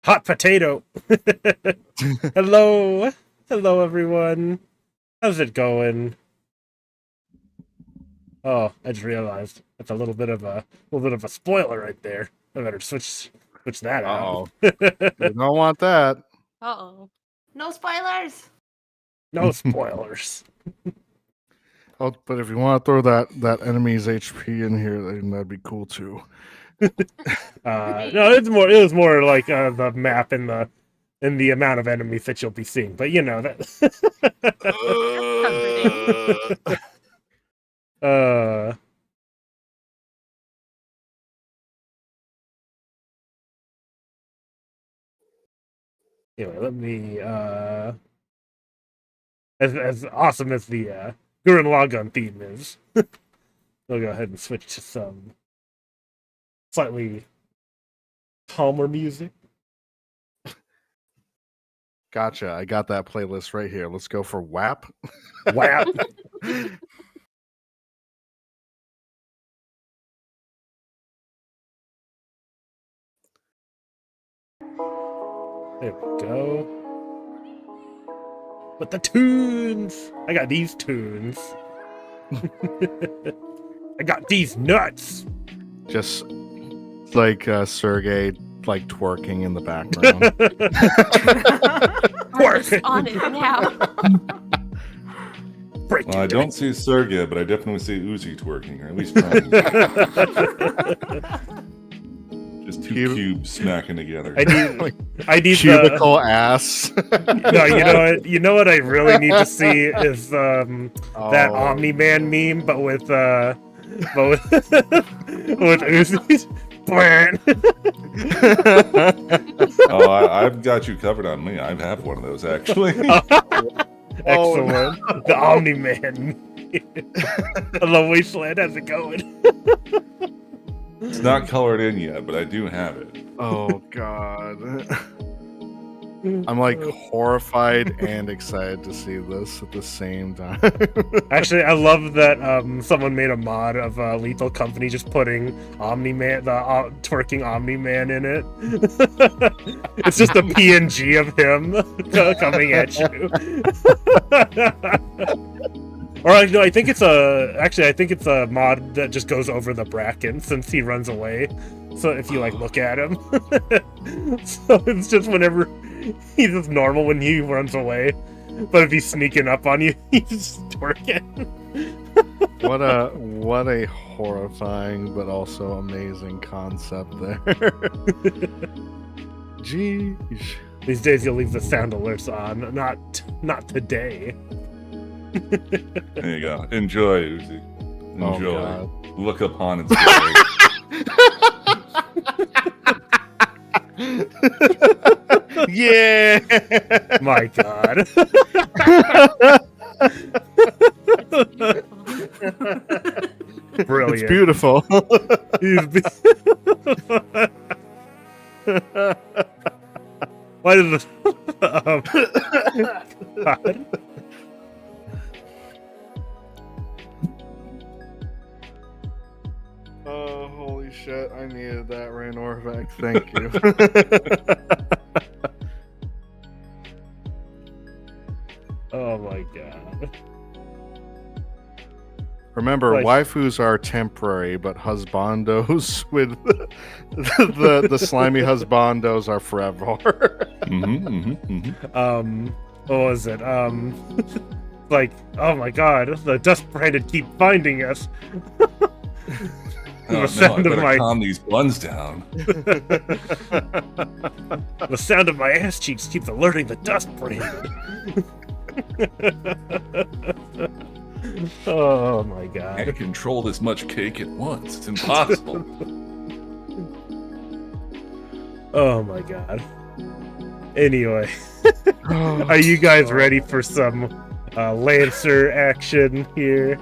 Hot potato. Hello. Hello, everyone. How's it going? Oh, I just realized that's a little bit of a spoiler right there. I better switch that out. You don't want that. Uh-oh. No spoilers. No spoilers. Oh, but if you want to throw that enemy's HP in here, then that'd be cool too. No, it was more like the map and the amount of enemies that you'll be seeing. But you know that. Anyway, let me as awesome as the Gurren Lagann theme is, we'll go ahead and switch to some slightly calmer music. Gotcha. I got that playlist right here. Let's go for WAP. WAP. There we go. But the tunes! I got these tunes. I got these nuts! Just like Sergey, like twerking in the background. Twerk! On it now. Well, I don't see Sergey, but I definitely see Uzi twerking, or at least trying. Just two cubes smacking together. I need cubicle ass. No, you know what I really need to see is that Omni-Man meme, but with Uzi. Oh, I've got you covered on me. I have one of those actually. Excellent. The Omni-Man. Hello, Wasteland. How's it going? It's not colored in yet, but I do have it. Oh God. I'm like horrified and excited to see this at the same time. Actually, I love that someone made a mod of Lethal Company just putting Omni-Man, the twerking Omni-Man in it. It's just a PNG of him coming at you. Or no, I think it's a mod that just goes over the bracken since he runs away. So if you like look at him, so it's just whenever he's just normal when he runs away, but if he's sneaking up on you, he's just twerking. What a horrifying but also amazing concept there. Jeez. These days you'll leave the sound alerts on. Not today. There you go. Enjoy, Uzi. Enjoy. Oh, look upon its glory. Yeah. My God. Brilliant. It's beautiful. Why did the God. Oh, holy shit. I needed that, Ray Norvak. Thank you. Oh my God. Remember, waifus are temporary, but husbandos with the slimy husbandos are forever. What was it? Like, oh my God, the dust branded keep finding us. Oh, no, I better calm these buns down. The sound of my ass cheeks keeps alerting the dust branded. Oh my God. I can't control this much cake at once. It's impossible. Oh my God. Anyway, are you guys ready for some Lancer action here?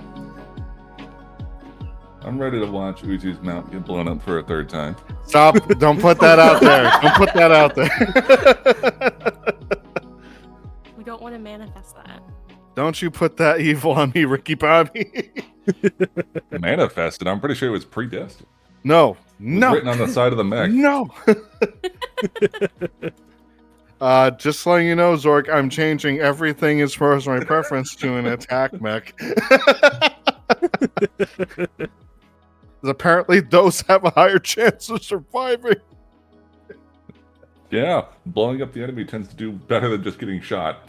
I'm ready to watch Uzi's mount get blown up for a third time. Stop. Don't put that out there. Don't put that out there. We don't want to manifest that. Don't you put that evil on me, Ricky Bobby. Manifested. I'm pretty sure it was predestined. No, No. Written on the side of the mech. No. Just letting you know, Zork, I'm changing everything as far as my preference to an attack mech. Apparently, those have a higher chance of surviving. Yeah, blowing up the enemy tends to do better than just getting shot.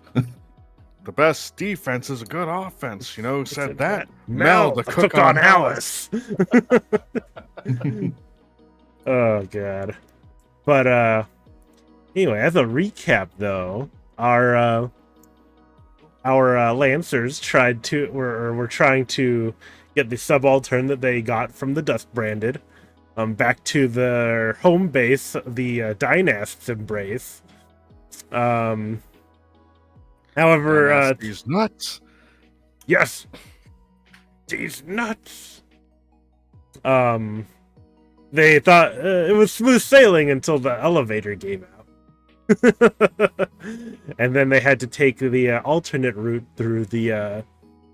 The best defense is a good offense. You know who said that? Mel, the cook on Alice. Oh god. But anyway, as a recap though, our Lancers were trying to get the subaltern that they got from the Dust Branded back to their home base, the Dynast's Embrace. However, these nuts. yes, these nuts. They thought it was smooth sailing until the elevator gave out. And then they had to take the alternate route through the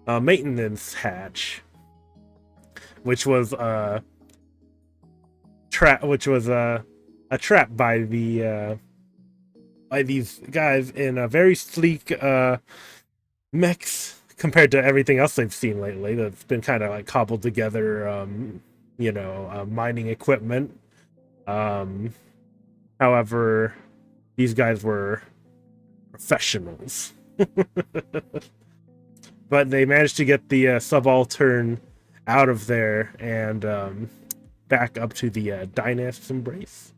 maintenance hatch, which was a trap by these guys in a very sleek mechs compared to everything else they've seen lately. That's been kind of like cobbled together, mining equipment. However, these guys were professionals. But they managed to get the subaltern out of there and back up to the Dynast's Embrace.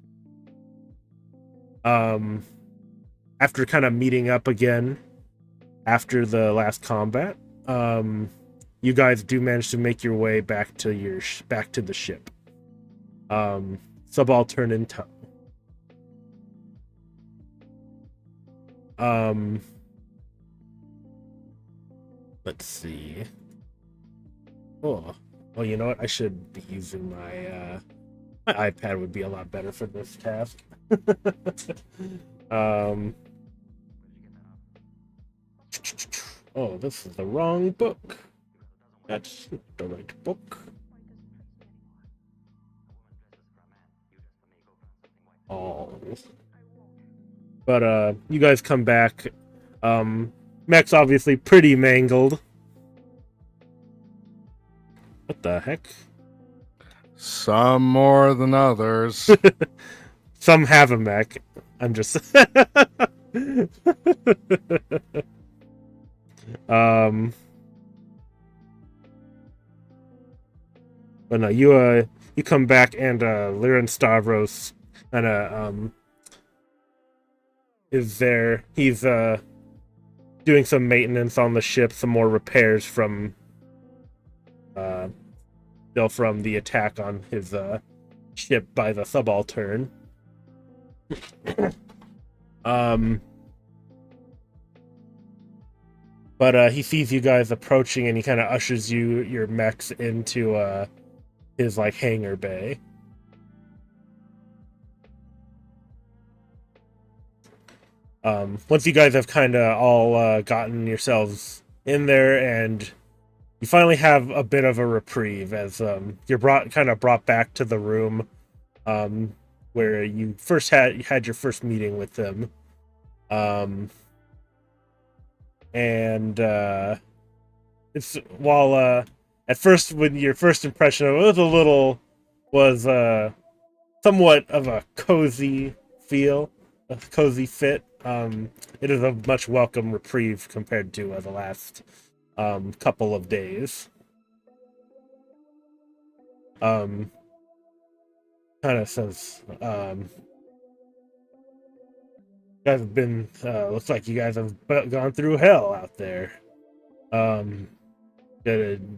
After kind of meeting up again after the last combat, you guys do manage to make your way back to the ship. Subaltern in tow. Let's see. Oh, well, you know what? I should be using my iPad. Would be a lot better for this task. Oh, this is the wrong book. That's not the right book. Oh. But you guys come back. Mech's obviously pretty mangled. What the heck? Some more than others. Some have a mech. I'm just but no, you come back and Liren Stavros kinda is there. He's doing some maintenance on the ship, some more repairs from still from the attack on his ship by the subaltern. But he sees you guys approaching and he kind of ushers your mechs into his like hangar bay. Once you guys have kind of all gotten yourselves in there, and you finally have a bit of a reprieve as you're brought back to the room where you first had your first meeting with them, and it's while at first when your first impression of it was somewhat of a cozy feel, a cozy fit. It is a much welcome reprieve compared to the last couple of days. Kind of says, you guys have been, looks like you guys have gone through hell out there. Do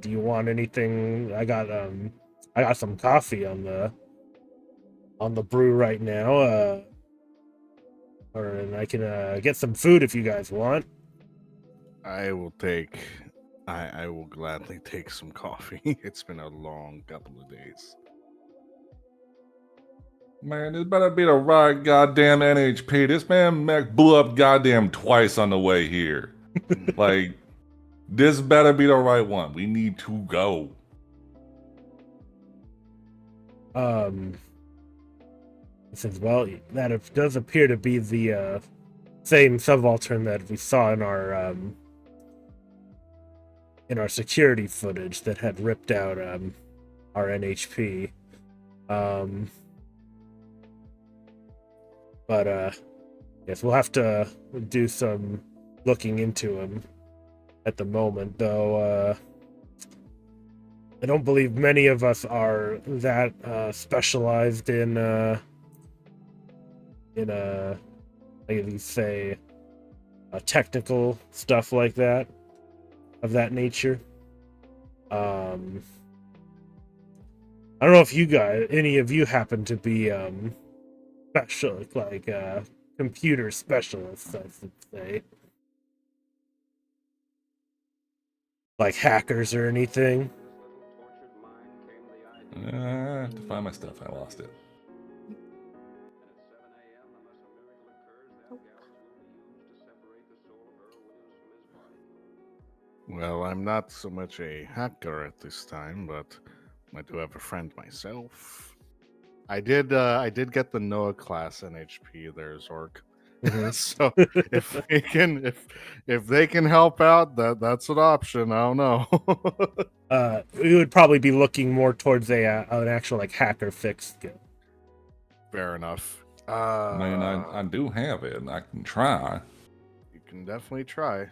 you want anything? I got some coffee on the brew right now. And I can get some food if you guys want. I will gladly take some coffee. It's been a long couple of days. Man, this better be the right goddamn NHP. This man mech blew up goddamn twice on the way here. Like, this better be the right one. We need to go. says, well, that does appear to be the same subaltern that we saw in our security footage that had ripped out our NHP. But yes, we'll have to do some looking into him at the moment, though. I don't believe many of us are that specialized in like you say, technical stuff like that, of that nature. I don't know if any of you happen to be special, like computer specialists, I should say, like hackers or anything. I have to find my stuff. I lost it. Well, I'm not so much a hacker at this time, but I do have a friend myself. I did get the Noah class NHP there, Zork. So if they can help out, that's an option. I don't know. We would probably be looking more towards an actual like hacker fix skill. Fair enough. I mean, I do have it, and I can try. You can definitely try.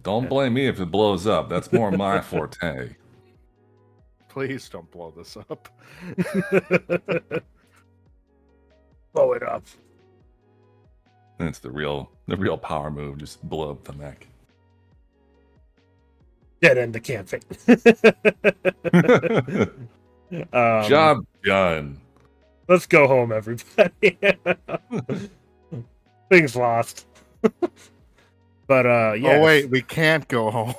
Don't blame me if it blows up. That's more my forte. Please don't blow this up. Blow it up. That's the real power move. Just blow up the mech. Dead end the campaign. Job done. Let's go home, everybody. Things lost. But yeah. Oh wait, we can't go home.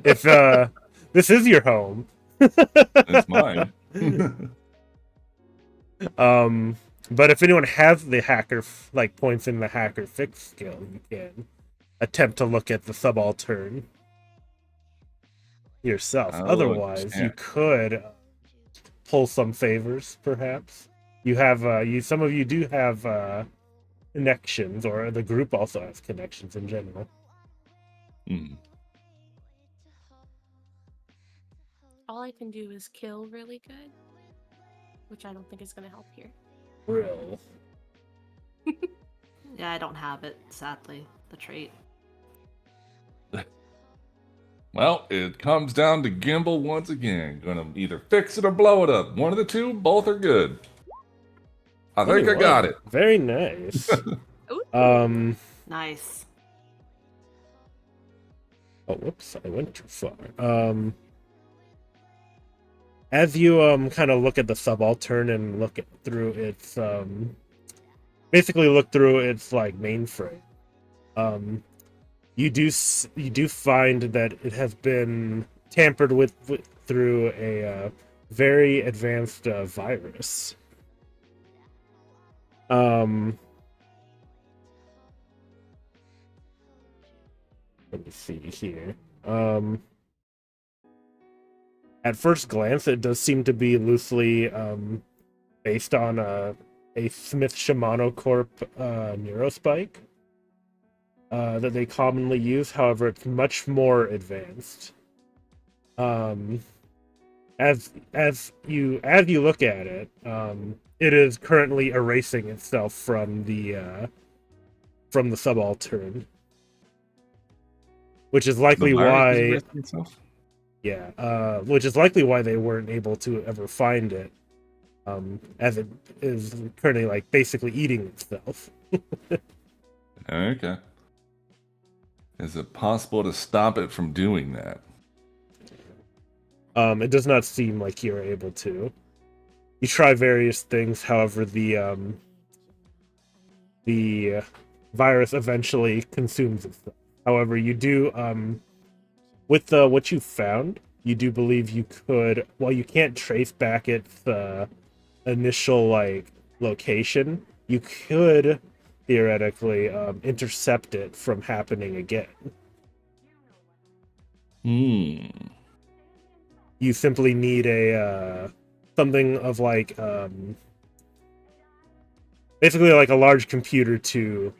If this is your home. It's mine. But if anyone has the hacker points in the hacker fix skill, you can attempt to look at the subaltern yourself. Otherwise, you could pull some favors, perhaps. You have some of you do have connections, or the group also has connections in general. All I can do is kill really good, which I don't think is going to help here. Real. Yeah, I don't have it, sadly, the trait. Well, it comes down to Gimbal once again. Gonna either fix it or blow it up. One of the two, both are good. I think I got it. Very nice. Nice. Oh, whoops, I went too far. As you kind of look at the subaltern and look through its basically look through its like mainframe, you do find that it has been tampered with through a very advanced virus. Let me see here. At first glance, it does seem to be loosely based on a Smith Shimano Corp neurospike that they commonly use. However, it's much more advanced. As you look at it, it is currently erasing itself from the subaltern, which is likely why. Yeah, which is likely why they weren't able to ever find it, as it is currently like basically eating itself. Okay. Is it possible to stop it from doing that? It does not seem like you're able to. You try various things, however, the virus eventually consumes itself. However, you do with what you found, you do believe you could, while you can't trace back its initial like location, you could theoretically intercept it from happening again. You simply need a something of like basically like a large computer to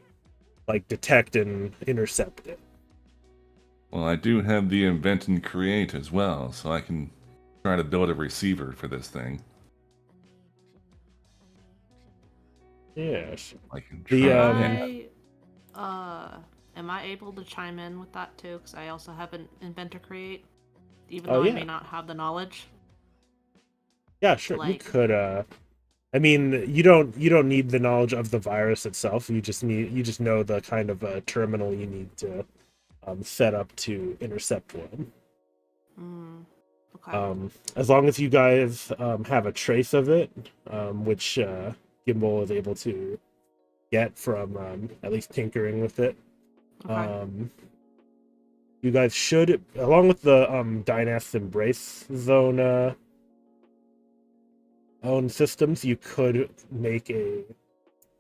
like detect and intercept it. Well, I do have the invent and create as well, so I can try to build a receiver for this thing. Yes. I can The, try. Am I able to chime in with that too? Because I also have an inventor create, even Oh, though I yeah. may not have the knowledge. Yeah, sure. You like- could I mean, you don't need the knowledge of the virus itself. You just know the kind of terminal you need to set up to intercept one. Okay. As long as you guys have a trace of it, which Gimbal is able to get from at least tinkering with it. Okay. You guys should, along with the Dynast Embrace Zone own systems, you could make an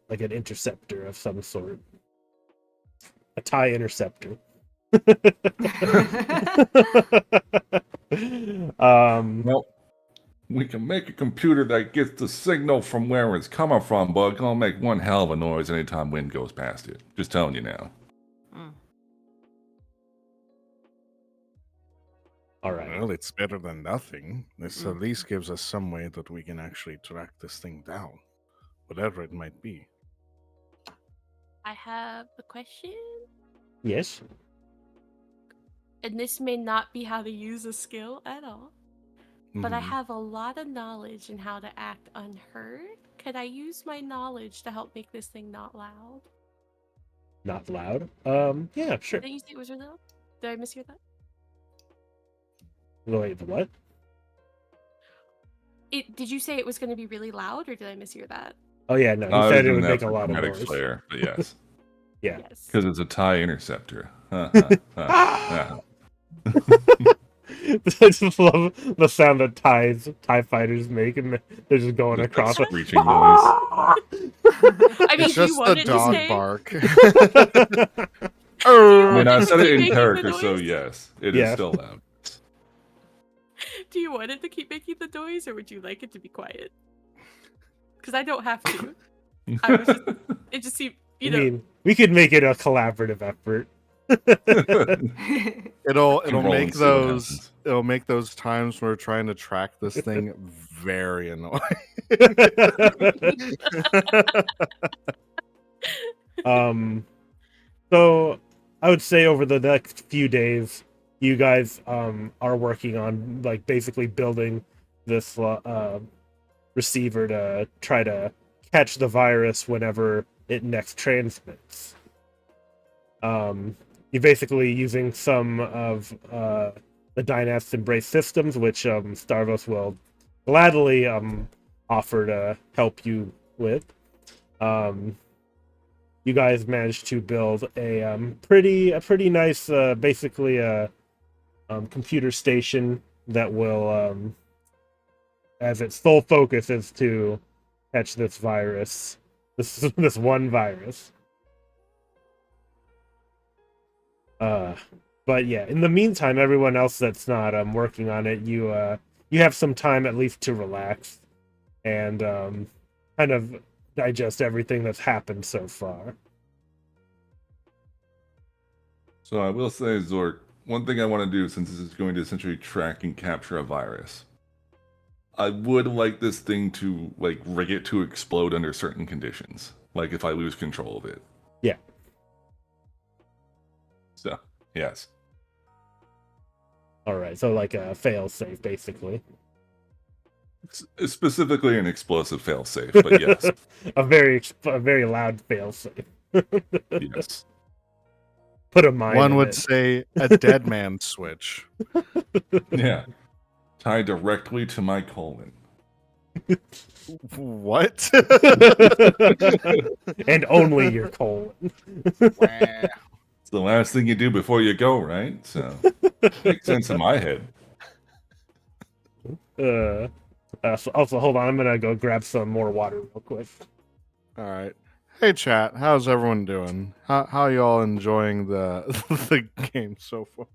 interceptor of some sort. A TIE interceptor. Well, we can make a computer that gets the signal from where it's coming from, but it's gonna make one hell of a noise anytime wind goes past it. Just telling you now. All right. Well, it's better than nothing. This at least gives us some way that we can actually track this thing down, whatever it might be. I have a question, Yes. and this may not be how to use a skill at all, but I have a lot of knowledge in how to act unheard. Could I use my knowledge to help make this thing not loud? Not loud. Yeah, sure. Did you say it was really loud? Did I mishear that? Wait, what? Did you say it was going to be really loud, or did I mishear that? Oh yeah, no. You said it would make a lot of dramatic noise. flair, but yes, Yeah. Yes. because it's a TIE interceptor. I just love the sound that TIE fighters make, and they're just going across. That screeching noise. I mean, It's do you just want the it to dog stay? bark. I mean, I it said to it in keep making the character, so noise? yes, it is still loud. Do you want it to keep making the noise, or would you like it to be quiet? Because I don't have to. It just seemed, I mean, we could make it a collaborative effort. It'll roll make and see what those happens. it'll make those times where we're trying to track this thing very annoying. So I would say over the next few days, you guys are working on like basically building this receiver to try to catch the virus whenever it next transmits. You're basically using some of the Dynast Embrace systems, which Starvos will gladly offer to help you with. You guys managed to build a pretty nice, basically a computer station that will, as its sole focus is to catch this virus, this one virus. But yeah, in the meantime, everyone else that's not working on it, you have some time at least to relax and kind of digest everything that's happened so far. So I will say, Zork, one thing I want to do, since this is going to essentially track and capture a virus, I would like this thing to like rig it to explode under certain conditions, like if I lose control of it. Yeah. So yes. All right, so like a fail-safe, basically. It's specifically an explosive failsafe, but yes. a very loud fail-safe. Yes. Put a mine One in would it. say a dead man switch. Yeah. Tied directly to my colon. What? And only your colon. It's the last thing you do before you go, right? So makes sense in my head. So also, hold on. I'm gonna go grab some more water real quick. All right. Hey chat, how's everyone doing? How you all enjoying the the game so far?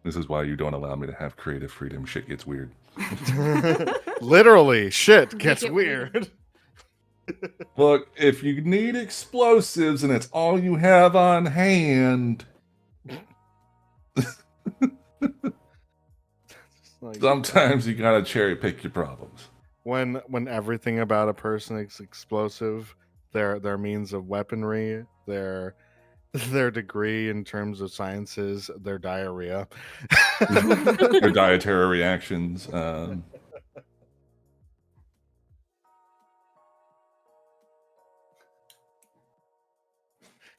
This is why you don't allow me to have creative freedom. Shit gets weird. Literally, shit Make gets it weird. Look, if you need explosives and it's all you have on hand, Like, sometimes you gotta cherry pick your problems. when everything about a person is explosive, their means of weaponry, their degree in terms of sciences, their diarrhea. Your dietary reactions.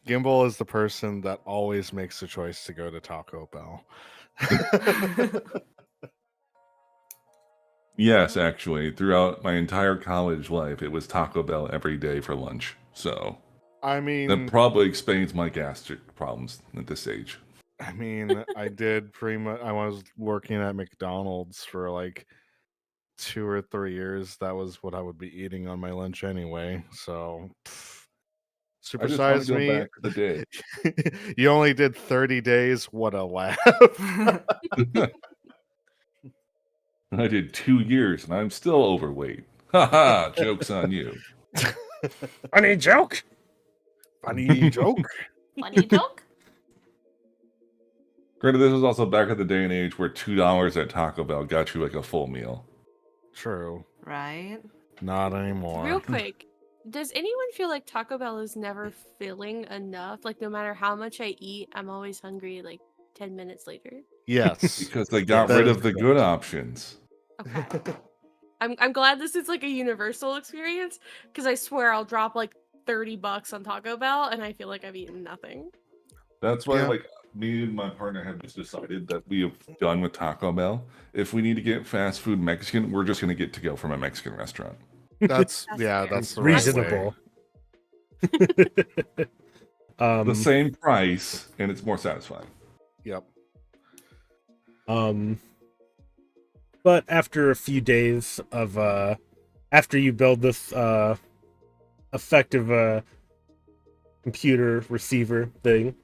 Gimbal is the person that always makes the choice to go to Taco Bell. Yes, actually, throughout my entire college life, it was Taco Bell every day for lunch. So I that mean, probably explains my gastric problems at this age. I did pretty much. I was working at McDonald's for like 2 or 3 years. That was what I would be eating on my lunch anyway. So, I just want supersize to go me. back to the day. You only did 30 days. What a laugh. I did 2 years and I'm still overweight. Haha, joke's on you. Funny joke. Funny joke. Funny joke? Granted, this was also back in the day and age where $2 at Taco Bell got you like a full meal. True. Right? Not anymore. Real quick, does anyone feel like Taco Bell is never filling enough? Like no matter how much I eat, I'm always hungry like 10 minutes later. Yes. Because they got that rid is of the good options. Okay. I'm glad this is like a universal experience because I swear I'll drop like $30 on Taco Bell and I feel like I've eaten nothing. That's why, Yeah. like, me and my partner have just decided that we have done with Taco Bell. If we need to get fast food Mexican, we're just going to get to go from a Mexican restaurant. That's That's yeah, fair. that's the right Reasonable. way. The same price, and it's more satisfying. Yep. But after a few days of after you build this effective computer receiver thing,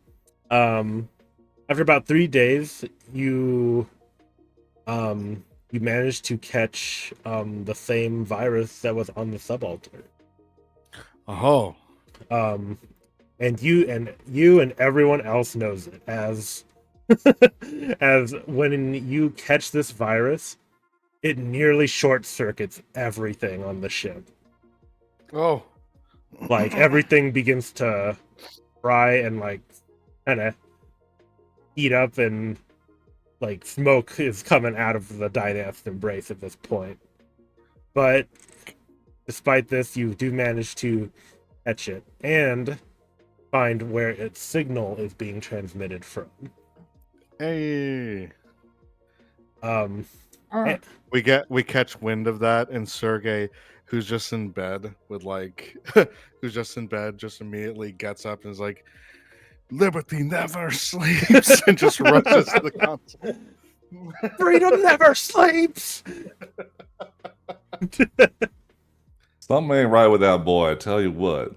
after about 3 days, you managed to catch the same virus that was on the subaltern. Oh. And you and everyone else knows it as as when you catch this virus, it nearly short circuits everything on the ship. Oh. Like everything begins to fry and like kind of heat up, and like smoke is coming out of the Dynast's embrace at this point. But despite this, you do manage to catch it and find where its signal is being transmitted from. Hey. Um, We catch wind of that, and Sergey, who's just in bed with like just immediately gets up and is like, "Liberty never sleeps," and just rushes to the console. freedom never sleeps. Something ain't right with that boy, I tell you what.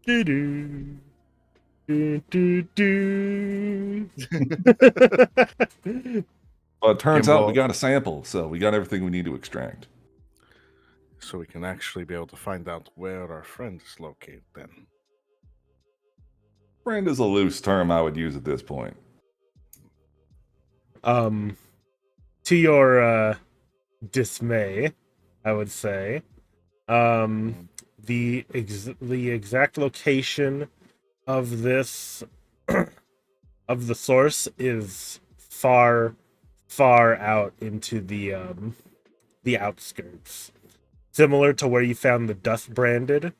Do-do. Do-do-do. Well, it turns out we Gimbal. got a sample, so we got everything we need to extract. So we can actually be able to find out where our friend is located then. Friend is a loose term I would use at this point. To your dismay, I would say, the exact location of this of the source is far out into the outskirts, similar to where you found the dust branded,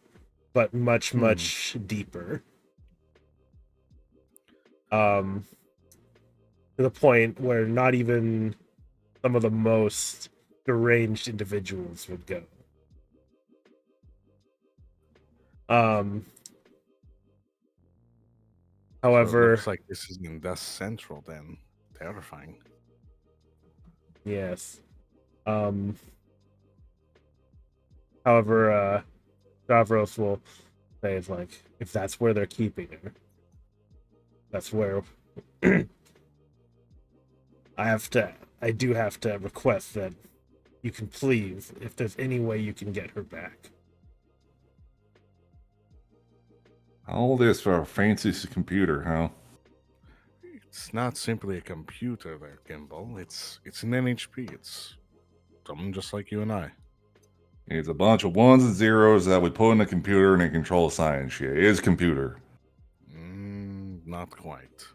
but much deeper. To the point where not even some of the most deranged individuals would go. However, So it looks like this is in Dust Central then. Terrifying. yes. However, Davros will say, it's like, if that's where they're keeping her, that's where I do have to request that you can please, if there's any way you can get her back. All this for a fancy computer, huh? It's not simply a computer there, Kimball. It's an NHP. It's someone just like you and I. It's a bunch of ones and zeros that we put in a computer and it controls science shit. It is computer. Not quite.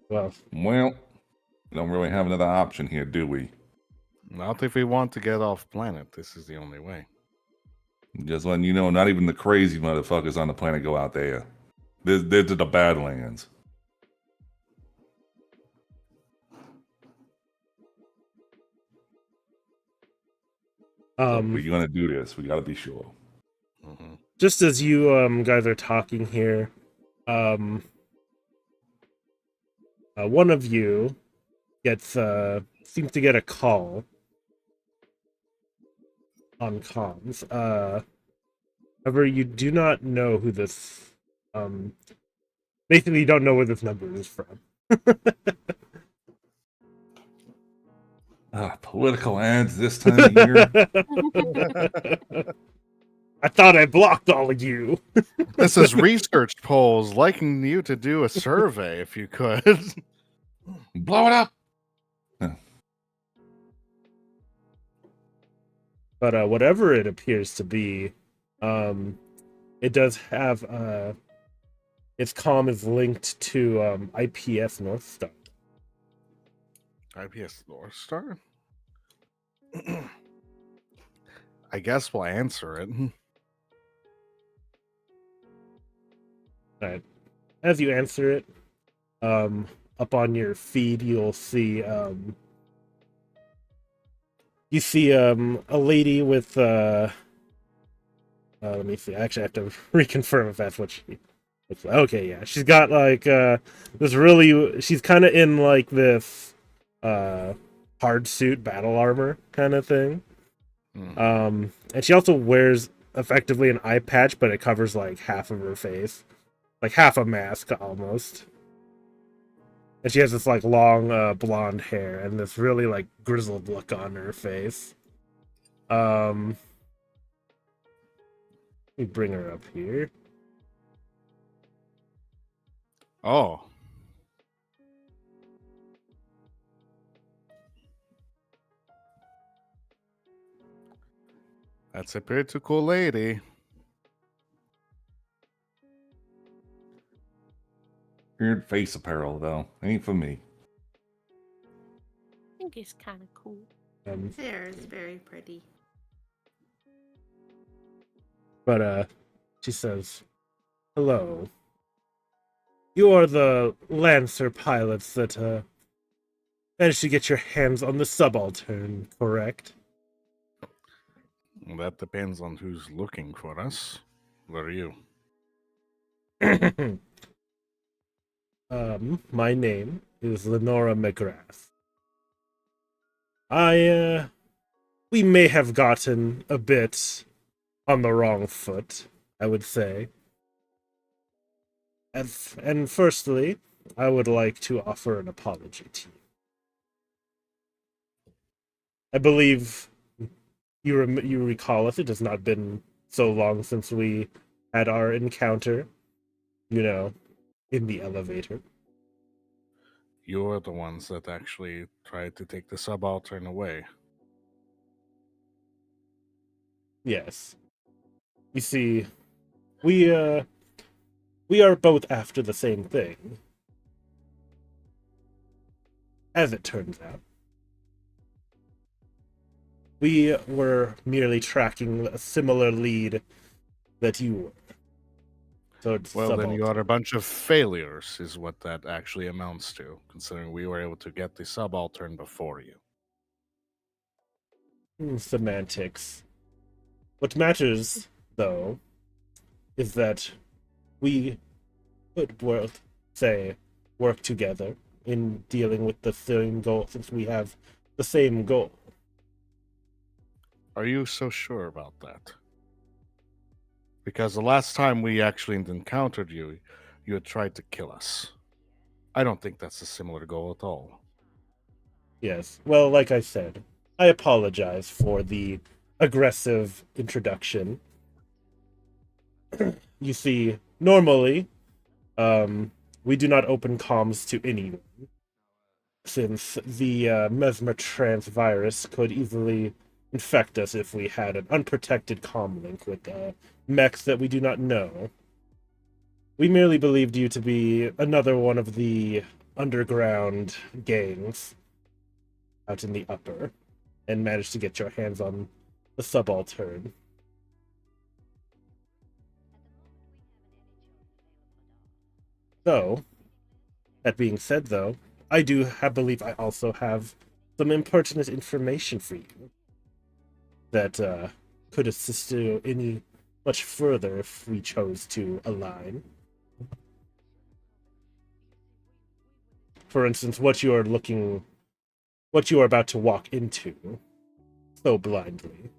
Well, Well, we don't really have another option here, do we? Not if we want to get off planet. This is the only way. Just letting you know, not even the crazy motherfuckers on the planet go out there. They're to the Badlands. If we're gonna do this, we gotta be sure. Mm-hmm. just as you guys are talking here, one of you gets seems to get a call on comms. However, you do not know who this basically you don't know where this number is from. Political ads this time of year. I thought I blocked all of you. This is research polls liking you to do a survey if you could. Blow it up. But whatever it appears to be, it does have its comm is linked to IPS North Star. IPS North Star? I guess we'll answer it. Right. As you answer it, up on your feed, you'll see you see a lady with let me see. Actually, I have to reconfirm if that's what she looks like. Okay, yeah, she's got like this really. She's kind of in like this hard suit battle armor kind of thing. And she also wears effectively an eye patch, but it covers like half of her face, like half a mask almost. And she has this like long blonde hair and this really like grizzled look on her face. Let me bring her up here. Oh. That's a pretty cool lady. Weird face apparel, though. Ain't for me. I think it's kind of cool. Hair is very pretty. But she says, "Hello. You are the Lancer pilots that managed to get your hands on the subaltern, correct?" That depends on who's looking for us. What are you? My name is Lenora McGrath. We may have gotten a bit on the wrong foot, I would say. And firstly, I would like to offer an apology to you. I believe you recall it. It has not been so long since we had our encounter, in the elevator. You're the ones that actually tried to take the subaltern away. Yes. You see, we are both after the same thing. As it turns out. We were merely tracking a similar lead that you were. So it's Well, then you subaltern. are a bunch of failures, is what that actually amounts to, considering we were able to get the subaltern before you. Semantics. What matters, though, is that we could work together in dealing with the same goal, since we have the same goal. Are you so sure about that? Because the last time we actually encountered you, you had tried to kill us. I don't think that's a similar goal at all. Yes. Well, like I said, I apologize for the aggressive introduction. You see, normally, we do not open comms to anyone, since the Mesmertrance virus could easily infect us if we had an unprotected comm link with mechs that we do not know. We merely believed you to be another one of the underground gangs out in the upper, and managed to get your hands on the subaltern. So, that being said, though, I do believe I also have some impertinent information for you that could assist you any much further if we chose to align. For instance, what you are about to walk into so blindly.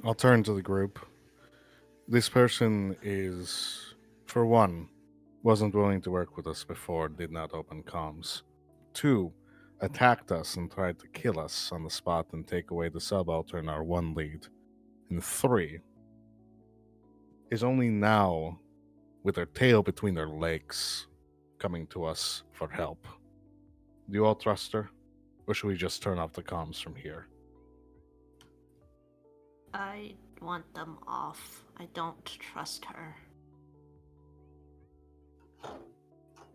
I'll turn to the group. This person is, for one, wasn't willing to work with us before, did not open comms. Two, attacked us and tried to kill us on the spot and take away the subaltern, our one lead. And three, is only now, with their tail between their legs, coming to us for help. Do you all trust her? Or should we just turn off the comms from here? I want them off. I don't trust her.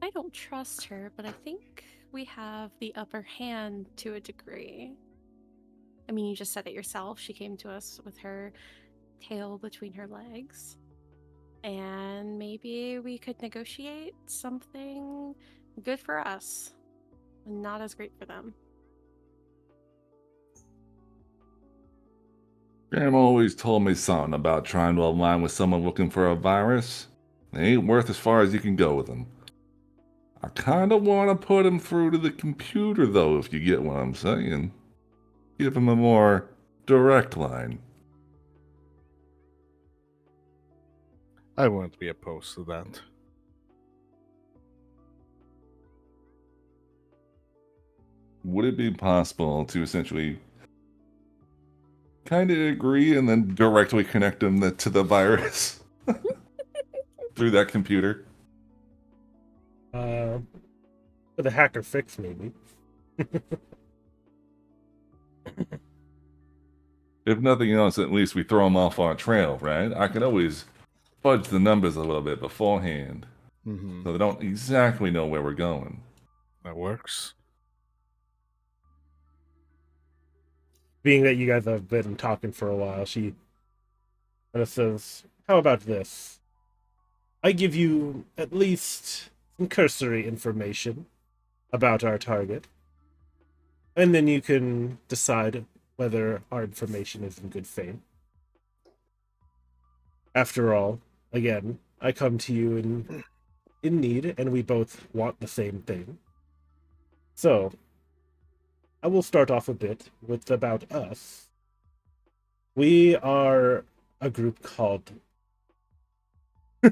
I don't trust her, but I think we have the upper hand to a degree. I mean, you just said it yourself. She came to us with her tail between her legs. And maybe we could negotiate something good for us, and not as great for them. Grandma always told me something about trying to align with someone looking for a virus. They ain't worth as far as you can go with them. I kinda wanna put him through to the computer, though, if you get what I'm saying. Give him a more direct line. I wouldn't be opposed to that. Would it be possible to essentially kind of agree and then directly connect him to the virus through that computer? With a hacker fix, maybe. If nothing else, at least we throw him off our trail, right? I can always fudge the numbers a little bit beforehand, so they don't exactly know where we're going. That works. Being that you guys have been talking for a while, she kind of says, how about this? I give you at least some cursory information about our target, and then you can decide whether our information is in good faith. After all, again, I come to you in need, and we both want the same thing. So, I will start off a bit with about us. We are a group called a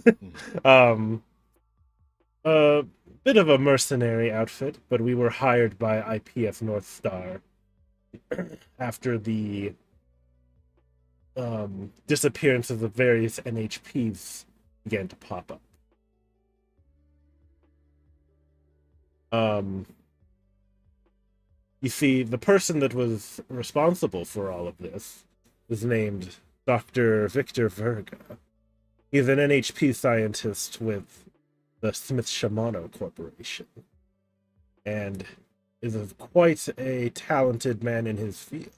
bit of a mercenary outfit, but we were hired by IPS North Star after the disappearances of various NHPs began to pop up. You see, the person that was responsible for all of this is named Dr. Victor Verga. He's an NHP scientist with the Smith Shimano Corporation, and is quite a talented man in his field.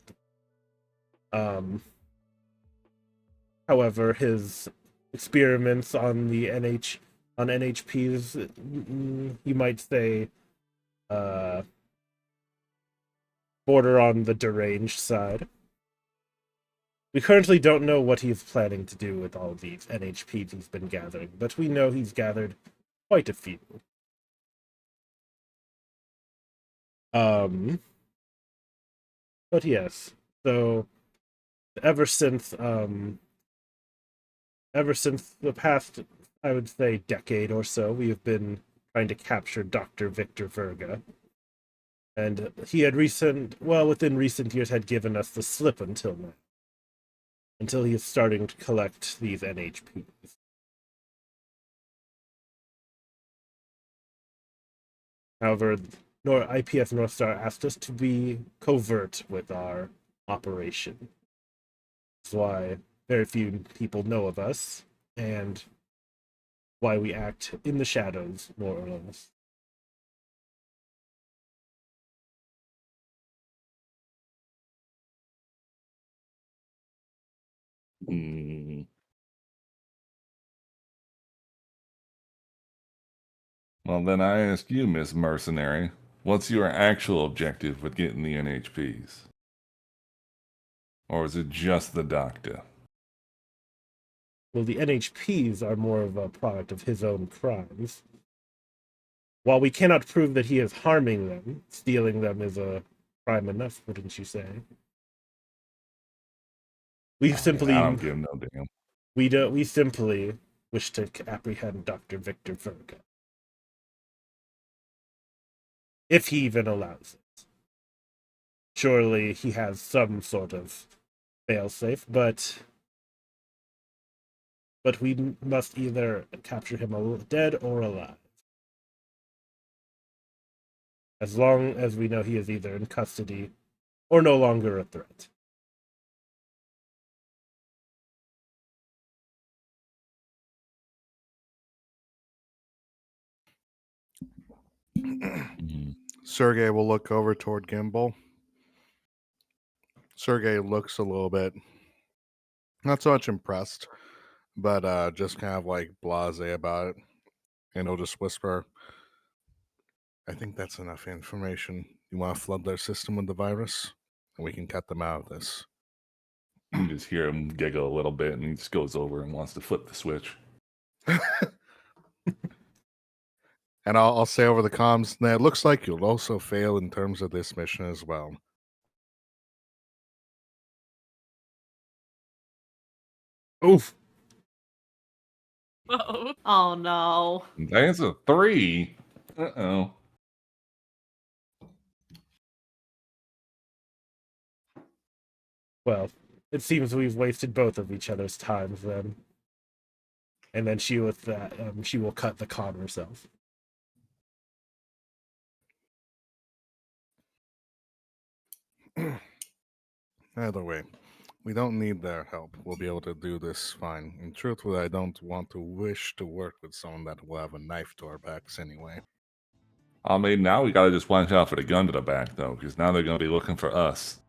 However, his experiments on the NHPs, you might say, border on the deranged side. We currently don't know what he's planning to do with all these NHPs he's been gathering, but we know he's gathered quite a few. Um, but yes, so ever since the past, I would say, decade or so, we have been trying to capture Dr. Victor Verga. And he had within recent years had given us the slip until now. Until he is starting to collect these NHPs. However, IPS North Star asked us to be covert with our operation. That's why very few people know of us, and why we act in the shadows, more or less. Hmm. Well, then I ask you, Miss Mercenary, what's your actual objective with getting the NHPs? Or is it just the doctor? Well, the NHPs are more of a product of his own crimes. While we cannot prove that he is harming them, stealing them is a crime enough, wouldn't you say? We I simply don't give no damn. we simply wish to apprehend Dr. Victor Verga. If he even allows it. Surely he has some sort of failsafe, but we must either capture him dead or alive. As long as we know he is either in custody or no longer a threat. Sergey will look over toward Gimbal. Sergey looks a little bit not so much impressed, but just kind of like blasé about it. And he'll just whisper, I think that's enough information. You want to flood their system with the virus? And we can cut them out of this. You can just hear him giggle a little bit, and he just goes over and wants to flip the switch. And I'll say over the comms, now it looks like you'll also fail in terms of this mission as well. Oof. Whoa. Oh no. That's a 3. Uh-oh. Well, it seems we've wasted both of each other's times then. And then she will cut the con herself. Either way, we don't need their help. We'll be able to do this fine. And truthfully, I don't want to wish to work with someone that will have a knife to our backs anyway. I mean, now we gotta just watch out for the gun to the back, though, because now they're gonna be looking for us.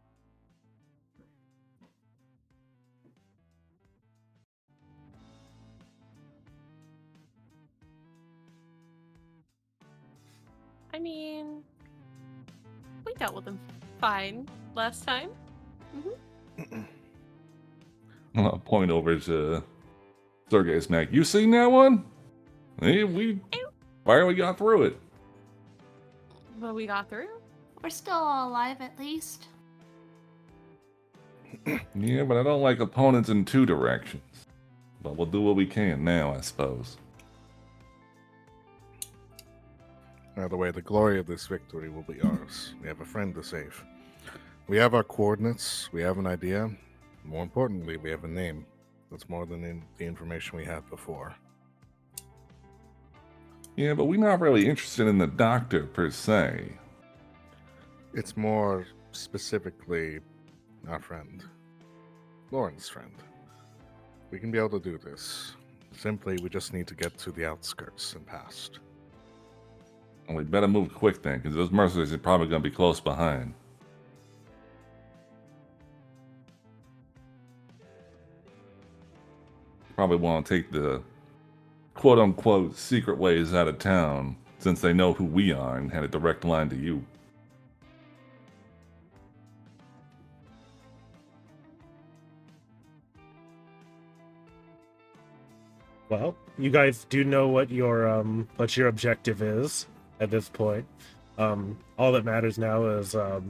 I mean, we dealt with them fine last time. I'll point over to Sergey's neck. You seen that one? Hey, why we got through it? But we got through. We're still alive at least. Yeah, but I don't like opponents in 2 directions. But we'll do what we can now, I suppose. Either way, the glory of this victory will be ours. We have a friend to save. We have our coordinates. We have an idea. More importantly, we have a name. That's more than the information we had before. Yeah, but we're not really interested in the doctor, per se. It's more specifically our friend. Lauren's friend. We can be able to do this. Simply, we just need to get to the outskirts and past. And we better move quick then, because those mercenaries are probably going to be close behind. Probably want to take the quote-unquote secret ways out of town, since they know who we are and had a direct line to you. Well, you guys do know what your objective is at this point. All that matters now is how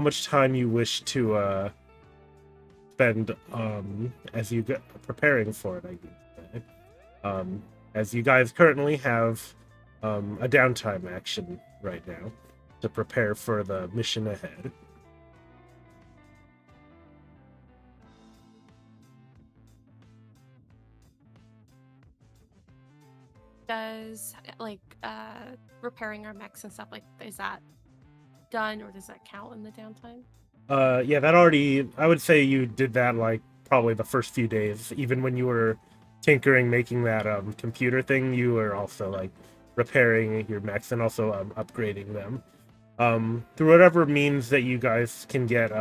much time you wish to spend as you get preparing for it, I guess. As you guys currently have a downtime action right now to prepare for the mission ahead. Does like repairing our mechs and stuff, like, is that done, or does that count in the downtime? Yeah, that already, I would say you did that like probably the first few days. Even when you were tinkering, making that computer thing, you were also like repairing your mechs and also upgrading them. Through whatever means that you guys can get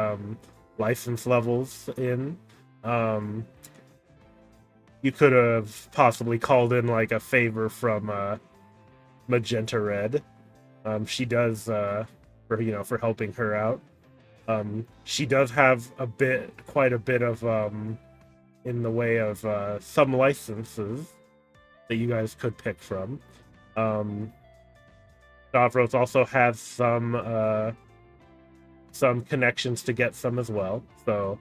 license levels in. You could have possibly called in like a favor from Magenta Red. She does for helping her out. She does have quite a bit of in the way of some licenses that you guys could pick from. Davros also has some connections to get some as well. So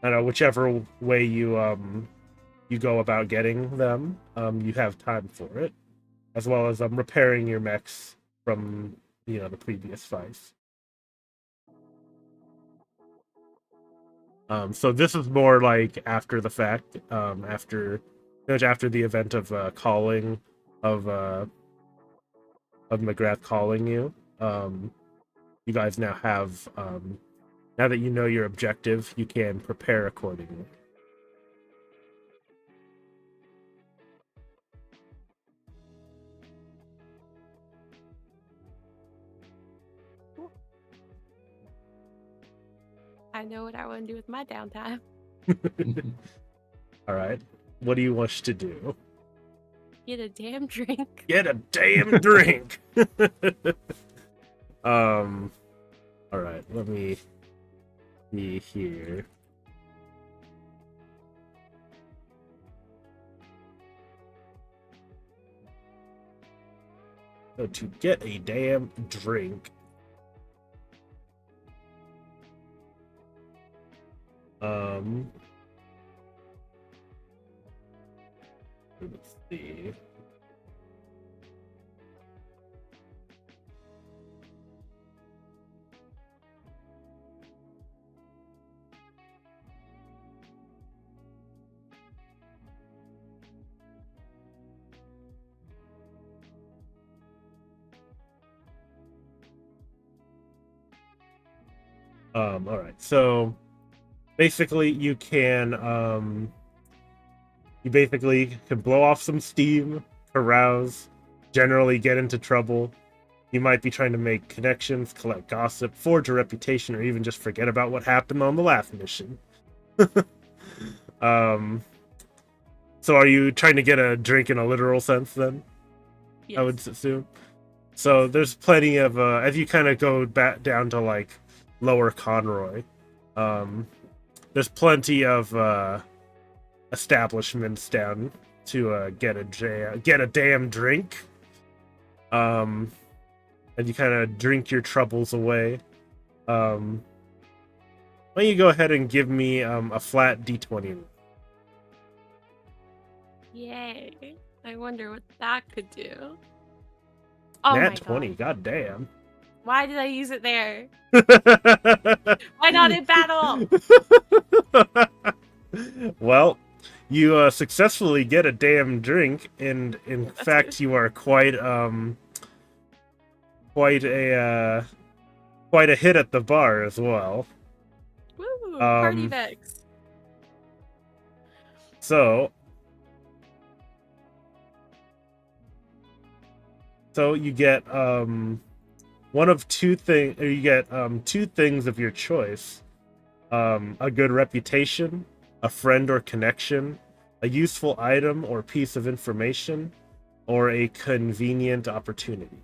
I don't know, whichever way you go about getting them, you have time for it, as well as repairing your mechs from the previous fights. So this is more like after the fact, after the event of calling of McGrath calling you. You guys now have now that you know your objective, you can prepare accordingly. I know what I want to do with my downtime. All right. What do you wish to do? Get a damn drink. Get a damn drink. All right. Let me see here. So to get a damn drink. Let's see. All right. So basically you can blow off some steam, carouse, generally get into trouble. You might be trying to make connections, collect gossip, forge a reputation, or even just forget about what happened on the last mission. So are you trying to get a drink in a literal sense then? Yes. I would assume. So there's plenty of as you kind of go back down to like Lower Conroy, there's plenty of establishments down to get a damn drink. And you kind of drink your troubles away. Why don't you go ahead and give me a flat D20? Yay. I wonder what that could do. Oh Nat my 20, God. god damn. Why did I use it there? Why not in battle? Well, you successfully get a damn drink, and in fact, good. you are quite a hit at the bar as well. Woo! Party Vex. So you get one of two things, or you get two things of your choice: a good reputation, a friend or connection, a useful item or piece of information, or a convenient opportunity.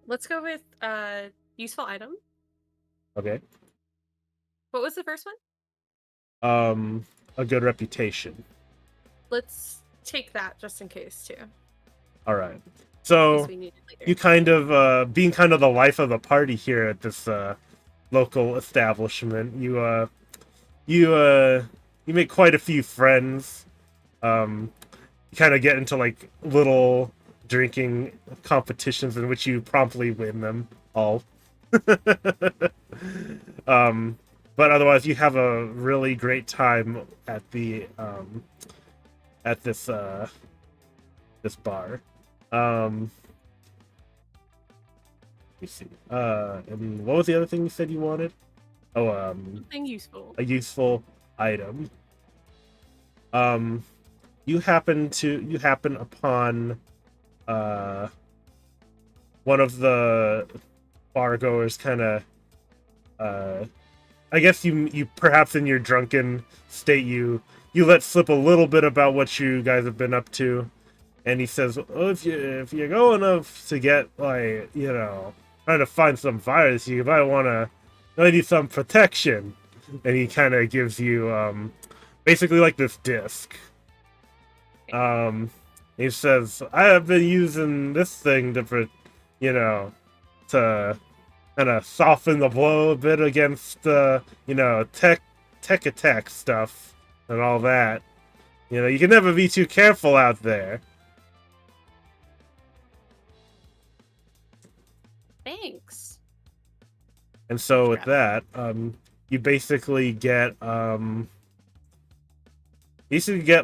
Let's go with useful item. Okay. What was the first one? A good reputation. Let's take that just in case too. All right. Guess So we need it later. you kind of being kind of the life of the party here at this local establishment. You make quite a few friends. You kind of get into like little drinking competitions in which you promptly win them all. But otherwise, you have a really great time at the at this this bar. Let me see. And what was the other thing you said you wanted? Oh, Something useful. a useful item. You happen upon one of the bar goers kind of I guess you perhaps in your drunken state you let slip a little bit about what you guys have been up to, and he says, oh, if you go enough to get like, you know, trying to find some virus, you might need some protection. And he kind of gives you basically like this disc. He says, I have been using this thing to kind of soften the blow a bit against tech attack stuff and all that. You know, you can never be too careful out there. Thanks. And so with Grab that, you basically get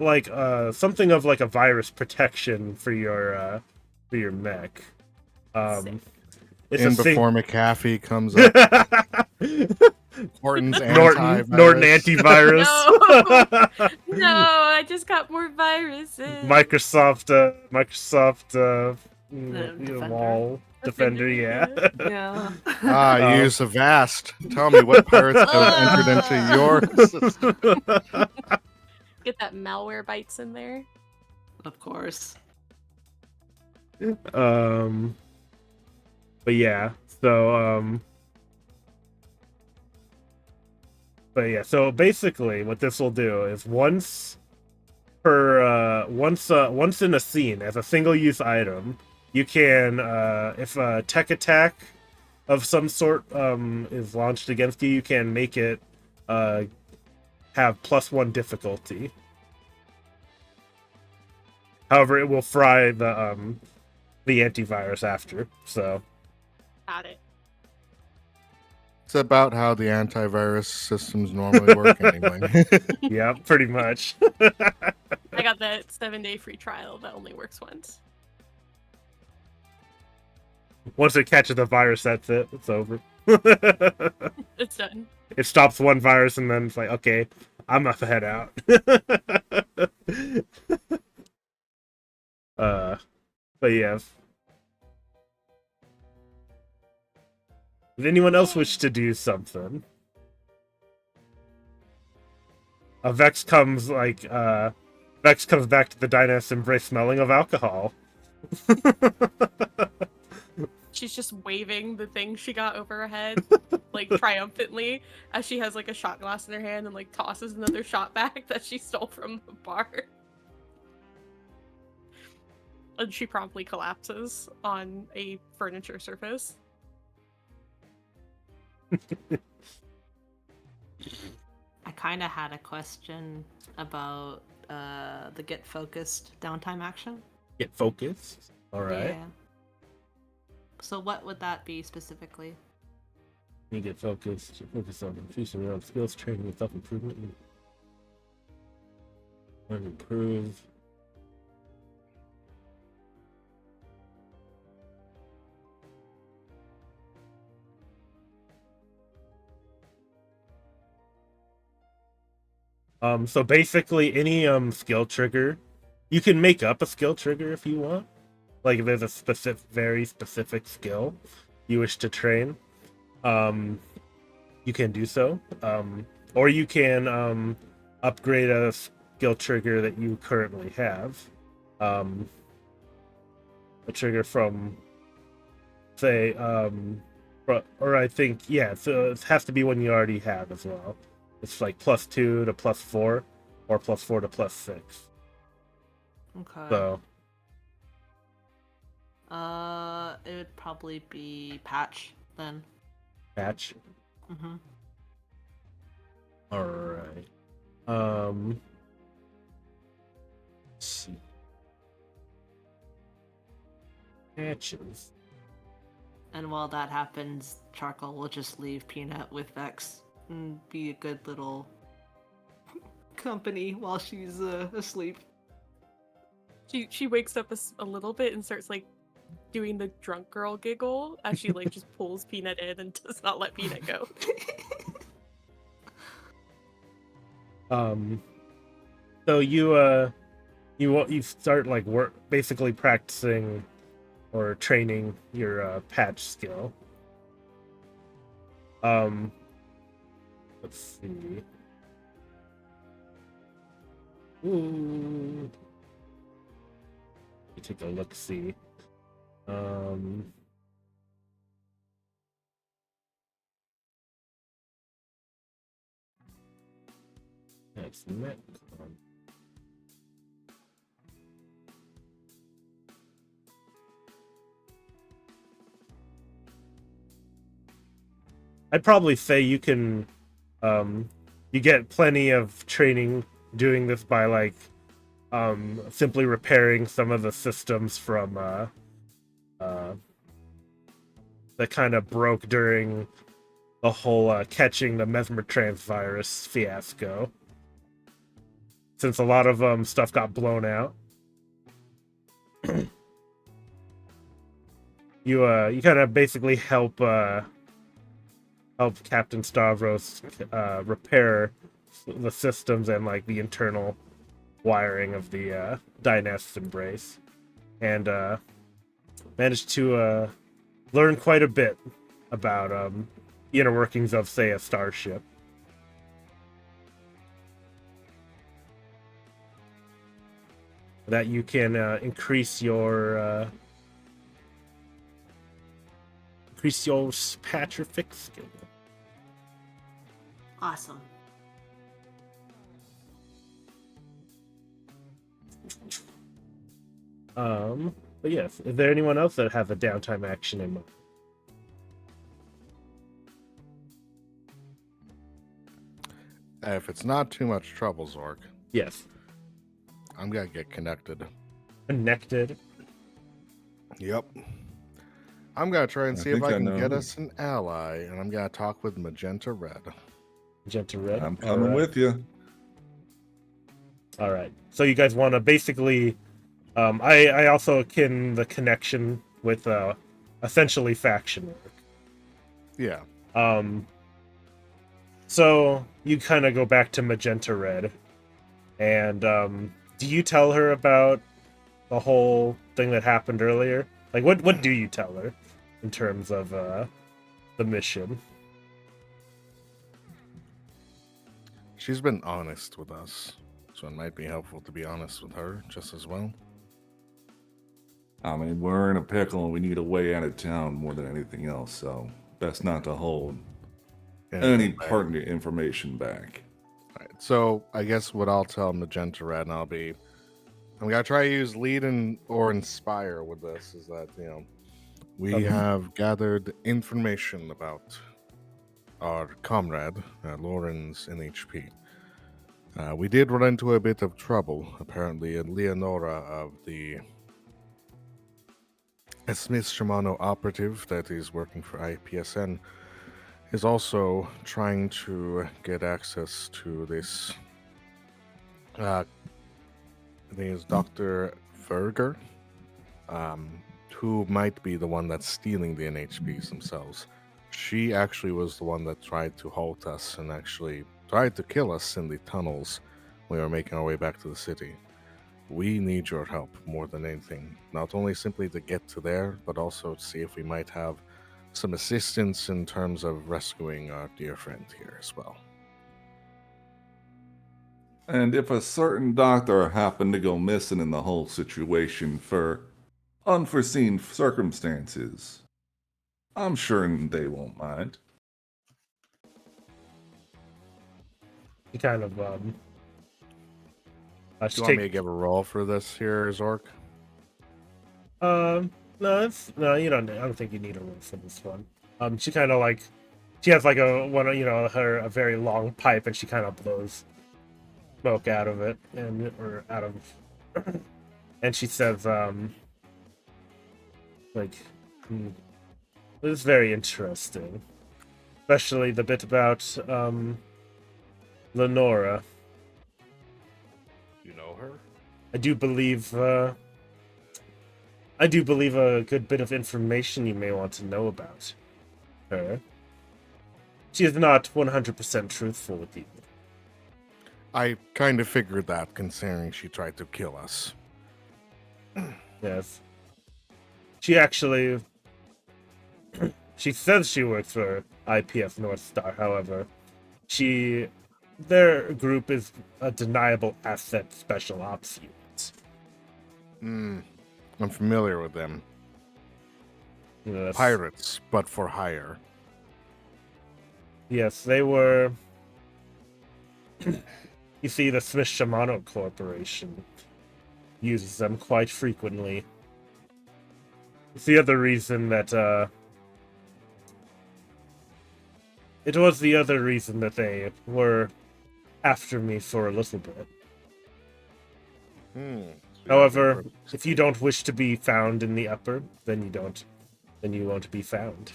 like something of like a virus protection for your mech. Sick. It's In a thing. before McAfee comes up. Horton's Norton antivirus. antivirus. No, I just got more viruses. Microsoft Defender? wall defender, yeah. Yeah. Use Avast. Tell me what pirates have entered into your system. Get that malware bites in there. Of course. But yeah, so basically what this will do is once in a scene as a single use item, you can if a tech attack of some sort is launched against you, you can make it have +1 difficulty. However, it will fry the antivirus after, so Got it. It's about how the antivirus systems normally work anyway. yeah, pretty much. I got that 7-day free trial that only works once. Once it catches the virus, that's it. It's over. It's done. It stops one virus and then it's like, okay, I'm gonna head out. But yeah. Does anyone else wish to do something? Vex comes back to the Dynast embrace smelling of alcohol. She's just waving the thing she got over her head, like triumphantly, as she has like a shot glass in her hand and like tosses another shot back that she stole from the bar. And she promptly collapses on a furniture surface. I kind of had a question about the get focused downtime action. Get focused. All right. Yeah. So what would that be specifically? You get focused. Focus on increasing your own skills, training, and self-improvement. And improve. So basically any skill trigger, you can make up a skill trigger if you want. Like if there's a very specific skill you wish to train, you can do so. Or you can upgrade a skill trigger that you currently have. A trigger from, say, or I think, yeah, so it has to be one you already have as well. It's like +2 to +4, or +4 to +6. Okay. So, It would probably be Patch then. Patch. Mm-hmm. All right. Let's see. Patches. And while that happens, Charcoal will just leave Peanut with Vex and be a good little company while she's asleep. She wakes up a little bit and starts like doing the drunk girl giggle as she like just pulls Peanut in and does not let Peanut go. So you start like basically practicing or training your patch skill. Let's see. Ooh. Let me take a look. See. That's next one. I'd probably say you can, you get plenty of training doing this by like, simply repairing some of the systems from, that kind of broke during the whole catching the Mesmertrance virus fiasco. Since a lot of stuff got blown out, you kind of basically help Captain Stavros repair the systems and like the internal wiring of the Dynast's Embrace, and managed to learn quite a bit about the inner workings of, say, a starship. That you can increase your patch or fix skill. Awesome. But yes, is there anyone else that has a downtime action in mind? If it's not too much trouble, Zork, Yes. I'm gonna get connected. Connected. Yep. I'm gonna try and I see if think I I can know get who. us an ally, and I'm gonna talk with Magenta Red. Magenta Red. I'm coming Alright. with you. All right. So you guys want to basically, I also akin the connection with essentially faction work. Yeah. So you kind of go back to Magenta Red, and do you tell her about the whole thing that happened earlier? Like, what do you tell her in terms of the mission? She's been honest with us, so it might be helpful to be honest with her just as well. I mean, we're in a pickle and we need a way out of town more than anything else, so best not to hold any pertinent information back. Alright, so I guess what I'll tell Magenta Red, and I'm gonna try to use lead or inspire with this, is that, we Okay. have gathered information about our comrade, Lauren's NHP. We did run into a bit of trouble. Apparently, Leonora of the Smith Shimano operative that is working for IPSN is also trying to get access to this. I think it's Dr. Verger, who might be the one that's stealing the NHPs themselves. She actually was the one that tried to halt us and actually tried to kill us in the tunnels when we were making our way back to the city. We need your help more than anything, not only simply to get to there, but also to see if we might have some assistance in terms of rescuing our dear friend here as well. And if a certain doctor happened to go missing in the whole situation for unforeseen circumstances, I'm sure they won't mind. You kind of Do you want me to give a roll for this here, Zork? No, you don't. I don't think you need a roll for this one. She kind of like, she has like a very long pipe, and she kind of blows smoke out of it, and she says, like, this is very interesting, especially the bit about Lenora. You know her? I do believe a good bit of information you may want to know about her. She is not 100% truthful with you. I kind of figured that, considering she tried to kill us. Yes. She actually... she says she works for IPF North Star, however. Their group is a deniable asset special ops unit. I'm familiar with them. Yes. Pirates, but for hire. Yes, they were... You see, the Smith Shimano Corporation uses them quite frequently. It's the other reason that, it was the other reason that they were after me for a little bit. However, if you don't wish to be found in the upper, then you won't be found.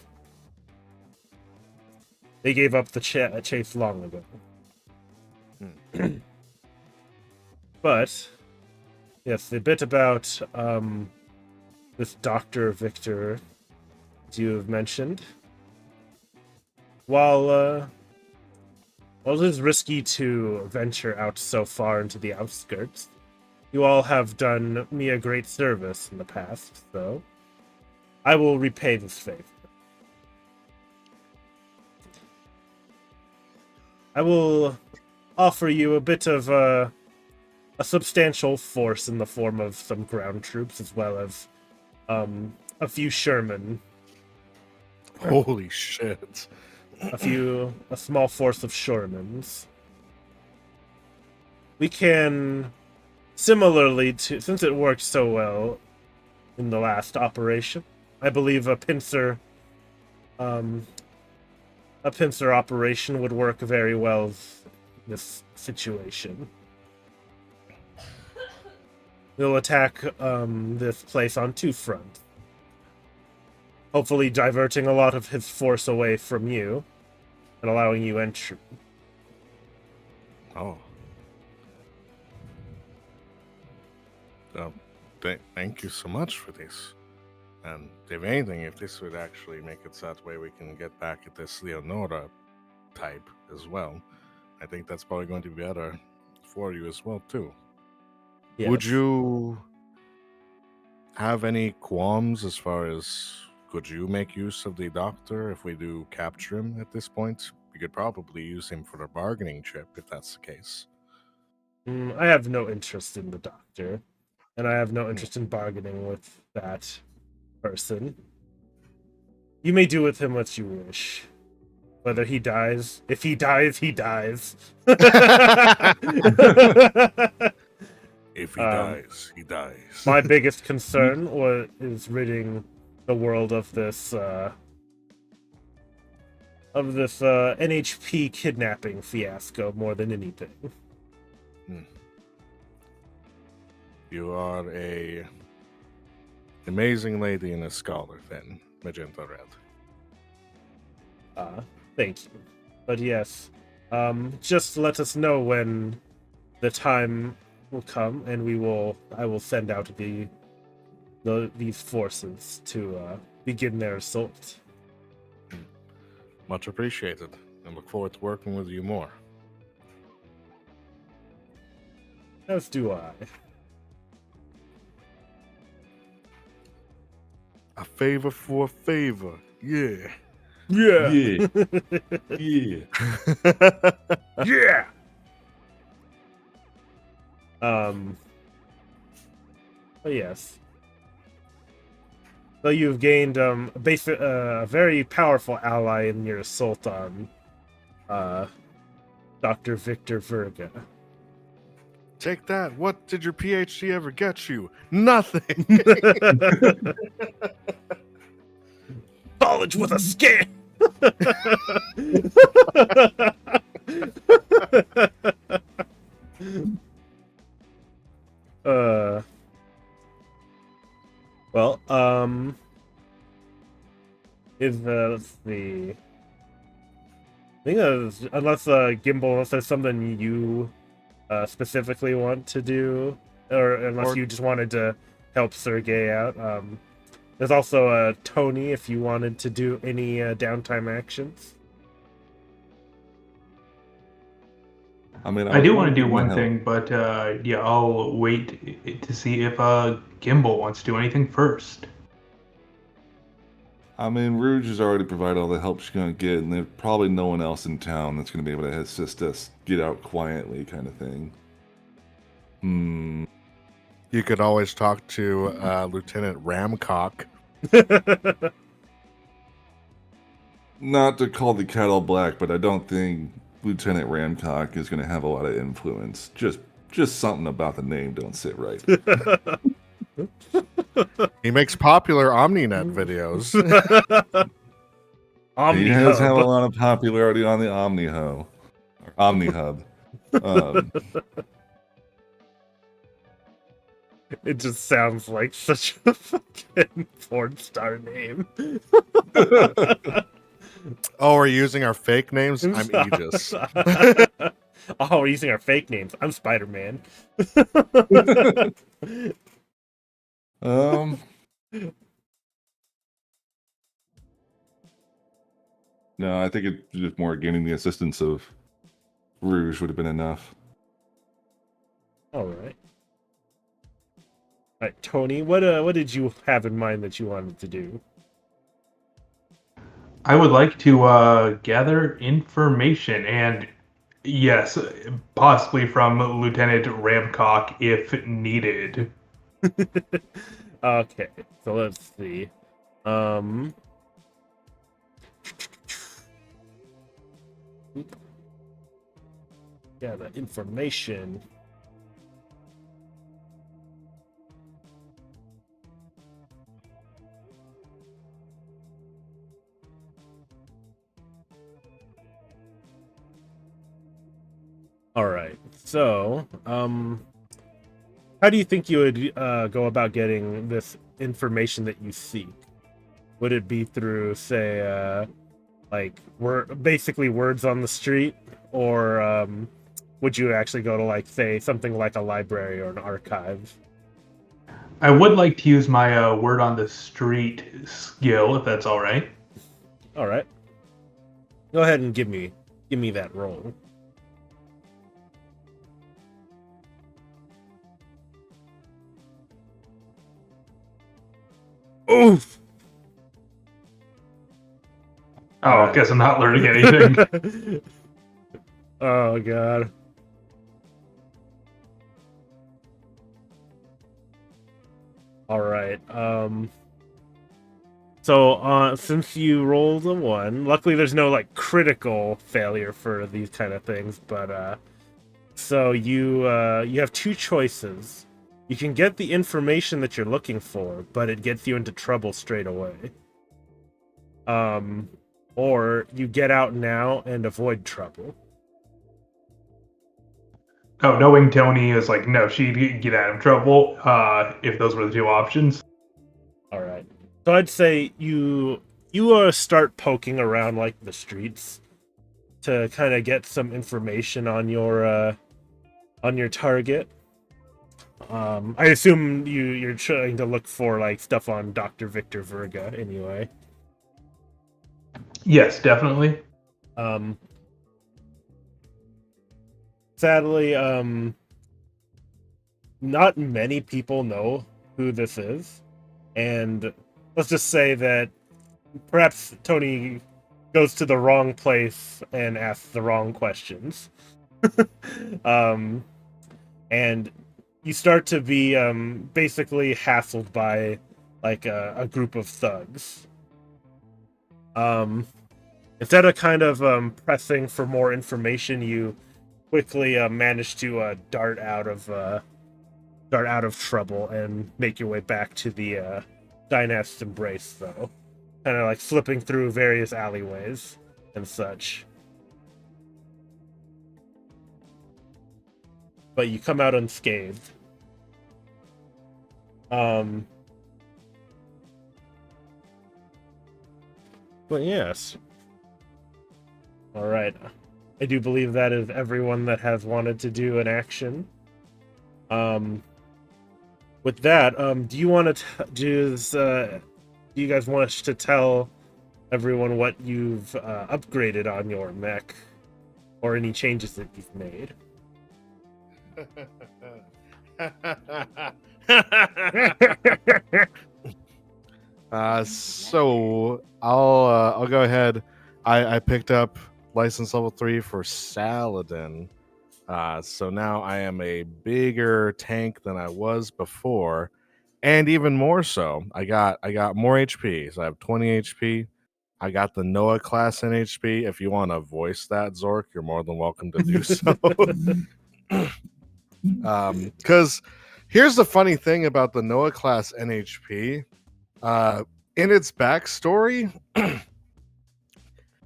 They gave up the chase long ago. But, yes, the bit about this Dr. Victor that you have mentioned, while it is risky to venture out so far into the outskirts, you all have done me a great service in the past, so I will repay this favor. I will offer you a bit of a substantial force in the form of some ground troops, as well as a few Sherman. Holy shit. A small force of Shermans. We can, similarly to, since it worked so well in the last operation, I believe a pincer operation would work very well in this situation. We'll attack this place on two fronts. Hopefully diverting a lot of his force away from you and allowing you entry. Oh. Thank you so much for this. And if anything, if this would actually make it so that way we can get back at this Leonora type as well, I think that's probably going to be better for you as well, too. Yes. Would you have any qualms as far as could you make use of the doctor if we do capture him at this point? We could probably use him for the bargaining chip if that's the case. I have no interest in the doctor, and I have no interest in bargaining with that person. You may do with him what you wish. Whether he dies, if he dies, he dies. If he dies, he dies. My biggest concern is ridding the world of this NHP kidnapping fiasco more than anything. You are a amazing lady and a scholar, then, Magenta Red. Thank you. But yes, just let us know when the time will come, and I will send out these forces to begin their assault. Much appreciated, and look forward to working with you more. As do I. A favor for a favor, yeah. Yeah. Yeah. Yeah. Yeah. But yes. So you've gained a very powerful ally in your assault on Dr. Victor Verga. Take that. What did your PhD ever get you? Nothing. College was a scam. uh. Well, let's see. I think unless Gimbal, unless there's something you specifically want to do, or unless you just wanted to help Sergey out. There's also Tony if you wanted to do any downtime actions. I mean, I do want to do give him one help. thing, but yeah, I'll wait to see if Gimbal wants to do anything first. I mean, Rouge has already provided all the help she's going to get, and there's probably no one else in town that's going to be able to assist us get out quietly, kind of thing. You could always talk to Lieutenant Ramcock. Not to call the cat all black, but I don't think Lieutenant Ramcock is going to have a lot of influence. Just something about the name don't sit right. He makes popular OmniNet videos. He has had a lot of popularity on the OmniHub. It just sounds like such a fucking porn star name. Oh, we're using our fake names? I'm Aegis. Oh, we're using our fake names. I'm Spider-Man. No, I think it's just more gaining the assistance of Rouge would have been enough. All right. All right, Tony, what did you have in mind that you wanted to do? I would like to gather information, and yes, possibly from Lieutenant Ramcock if needed. Okay, so let's see. Yeah, the information. All right. So, how do you think you would go about getting this information that you seek? Would it be through, say, like basically words on the street, or would you actually go to, like, say, something like a library or an archive? I would like to use my word on the street skill, if that's all right. All right. Go ahead and give me that roll. Oof. Oh, I guess I'm not learning anything. Oh god. All right. So since you rolled a 1, luckily there's no like critical failure for these kind of things, but so you have 2 choices. You can get the information that you're looking for, but it gets you into trouble straight away. Or you get out now and avoid trouble. Oh, knowing Tony is like, no, she'd get out of trouble if those were the 2 options. All right. So I'd say you start poking around like the streets to kind of get some information on your target. I assume you're trying to look for like stuff on Dr. Victor Verga anyway. Yes, definitely. Sadly, not many people know who this is, and let's just say that perhaps Tony goes to the wrong place and asks the wrong questions. And you start to be basically hassled by like a group of thugs. Instead of kind of pressing for more information, you quickly manage to dart out of trouble and make your way back to the Dynast's Embrace, though. Kind of like flipping through various alleyways and such. But you come out unscathed. But yes. Alright. I do believe that is everyone that has wanted to do an action. With that, do you want to do you guys want us to tell everyone what you've upgraded on your mech, or any changes that you've made? So I'll go ahead. I picked up license level 3 for Saladin. So now I am a bigger tank than I was before, and even more so. I got more HP. So I have 20 HP. I got the Noah class in HP. If you want to voice that, Zork, you're more than welcome to do so. Because here's the funny thing about the Noah class NHP. In its backstory,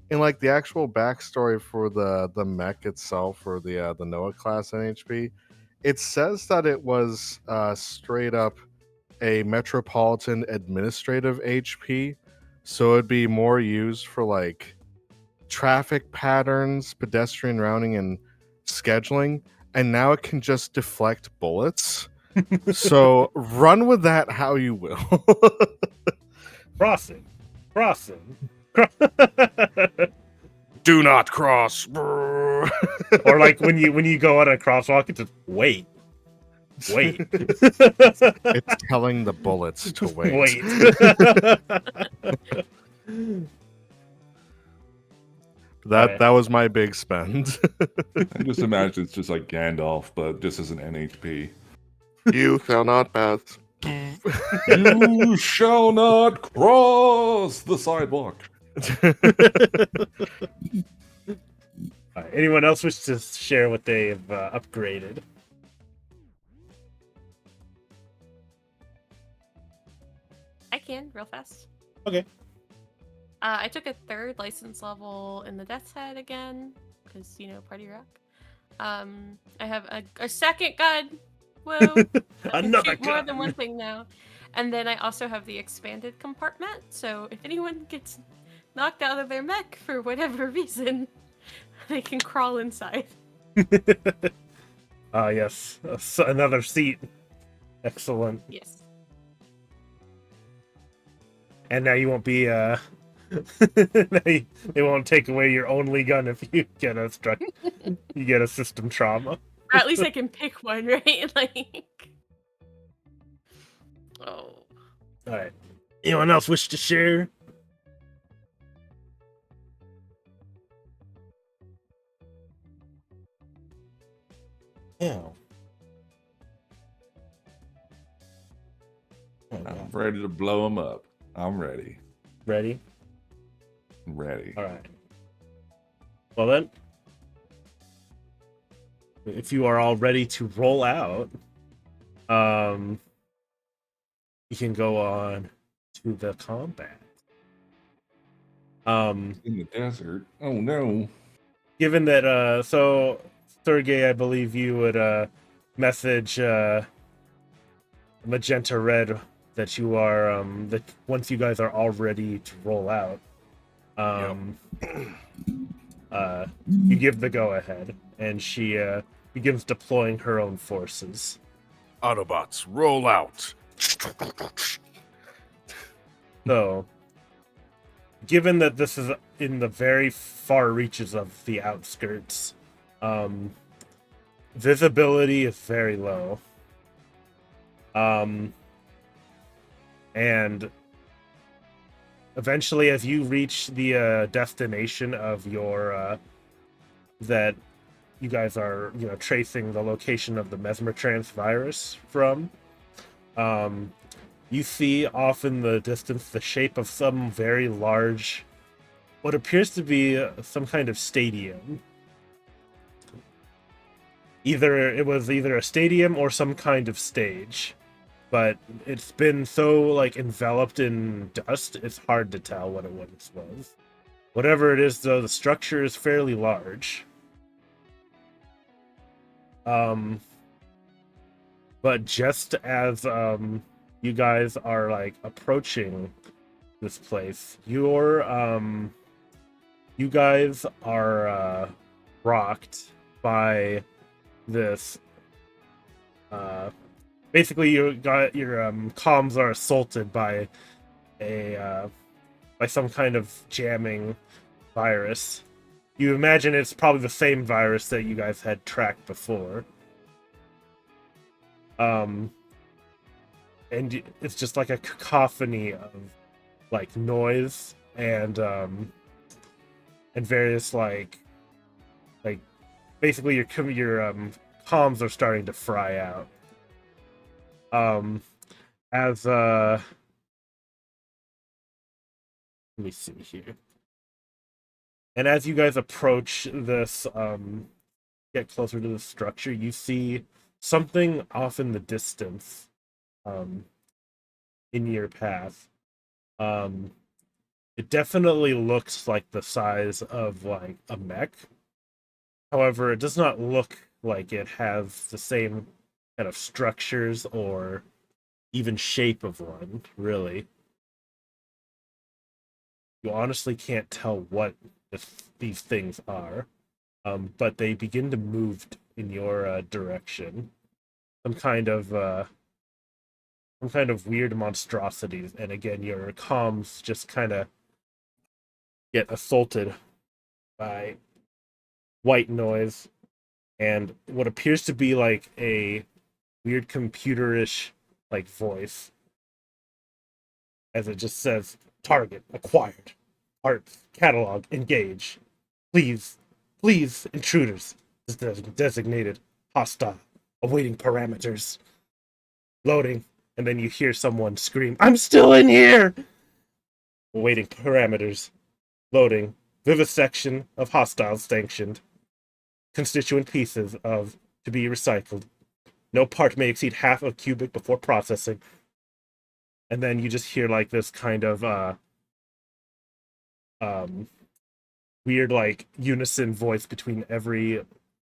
in like the actual backstory for the mech itself, or the Noah class NHP, it says that it was straight up a metropolitan administrative HP, so it'd be more used for like traffic patterns, pedestrian routing, and scheduling. And now it can just deflect bullets. So run with that how you will. Crossing. Do not cross. Or like when you go on a crosswalk, it's just wait. It's telling the bullets to wait. That was my big spend. I just imagine it's just like Gandalf, but just as an NHP. You shall not pass. You shall not cross the sidewalk. Anyone else wish to share what they've upgraded? I can, real fast. Okay. I took a 3rd license level in the Death's Head again, because, party rock. I have a 2nd gun. Whoa. I can Another shoot more gun. than one thing now. And then I also have the expanded compartment, so if anyone gets knocked out of their mech for whatever reason, they can crawl inside. Yes. Another seat. Excellent. Yes. And now you won't be they won't take away your only gun if you get you get a system trauma. Or at least I can pick one, right? Oh. Alright. Anyone else wish to share? Yeah. I'm ready to blow them up. I'm ready. Ready? Ready. Alright. Well then, if you are all ready to roll out, you can go on to the combat. In the desert. Oh no. Given that, so Sergey, I believe you would message Magenta Red that you are that once you guys are all ready to roll out, you give the go ahead, and she begins deploying her own forces. Autobots, roll out. So, given that this is in the very far reaches of the outskirts, visibility is very low. And eventually, as you reach the destination of your that you guys are, tracing the location of the Mesmertrance virus from, you see off in the distance the shape of some very large, what appears to be some kind of stadium. It was either a stadium or some kind of stage, but it's been so like enveloped in dust, it's hard to tell what it once was. Whatever it is, though, the structure is fairly large. But just as you guys are like approaching this place, you guys are rocked by this. Basically, you got your comms are assaulted by by some kind of jamming virus. You imagine it's probably the same virus that you guys had tracked before. And it's just like a cacophony of like noise and various like basically your comms are starting to fry out. As let me see here. And as you guys approach this, get closer to the structure, you see something off in the distance, in your path. It definitely looks like the size of like a mech. However, it does not look like it has the same kind of structures or even shape of one, really. You honestly can't tell what these things are, but they begin to move in your direction. Some kind of weird monstrosities, and again, your comms just kind of get assaulted by white noise and what appears to be like a weird computerish like voice, as it just says, "Target acquired. Art catalog engage. Please, intruders. Designated hostile. Awaiting parameters. Loading." And then you hear someone scream, "I'm still in here!" Awaiting parameters. Loading. Vivisection of hostiles sanctioned. Constituent pieces of to be recycled. No part may exceed half a cubic before processing. And then you just hear like this kind of weird like unison voice between every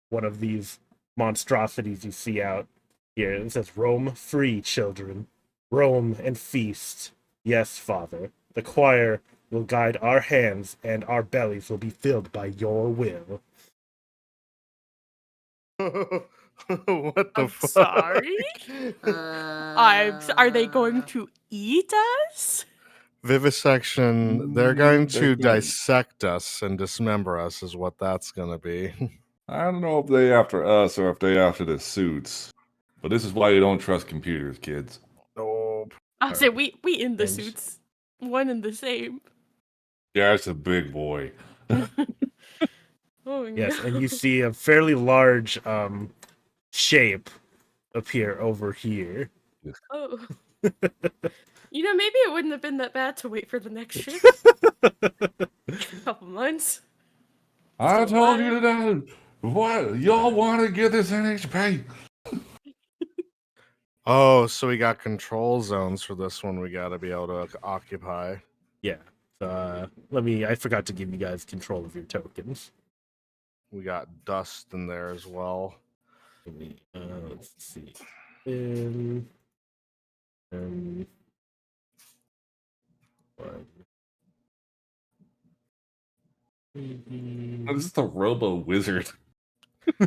one of these monstrosities you see out here. It says, "Roam free, children. Roam and feast. Yes, Father. The choir will guide our hands, and our bellies will be filled by your will." What the I'm fuck? sorry? Are they going to eat us? Vivisection, they're going They to could. dissect us and dismember us, is what that's going to be. I don't know if they after us or if they after the suits, but this is why you don't trust computers, kids. Nope. I'll say we in the And- suits. One and the same. Yeah, it's a big boy. Oh Yes, no. and you see a fairly large shape appear over here. Oh. Maybe it wouldn't have been that bad to wait for the next shift. Couple months. I Still told alive. you that. What y'all want to get this NHP? Oh, so we got control zones for this one we got to be able to occupy. Yeah. I forgot to give you guys control of your tokens. We got dust in there as well. Let's see. What? This is the Robo Wizard.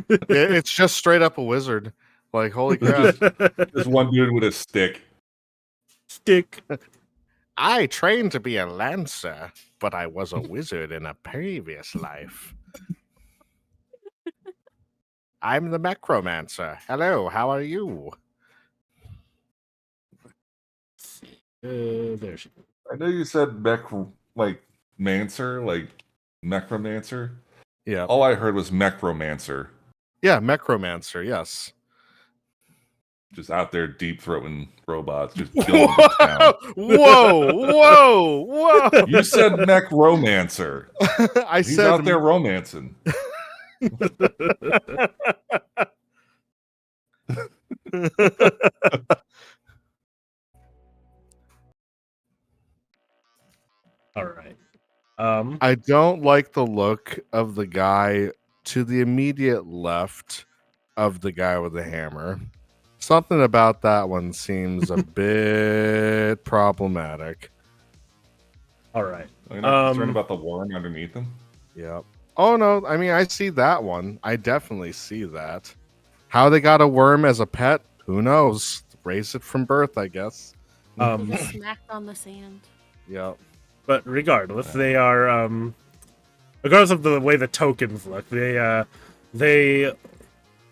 It's just straight up a wizard. Like, holy crap. Just one dude with a stick. Stick. I trained to be a lancer, but I was a wizard in a previous life. I'm the Necromancer. Hello, how are you? There she goes. I know you said mancer, like necromancer. Yeah. All I heard was mechromancer, Yeah, Necromancer, yes. just out there deep throating robots, just killing them down. Whoa. You said mechromancer. I He's said out there romancing. All right. I don't like the look of the guy to the immediate left of the guy with the hammer. Something about that one seems a bit problematic. All right. Are you not concerned about the worm underneath him? Yep. Oh no, I mean I see that one. I definitely see that. How they got a worm as a pet? Who knows? Raise it from birth, I guess. They just smacked on the sand. Yep. But regardless, they are regardless of the way the tokens look, they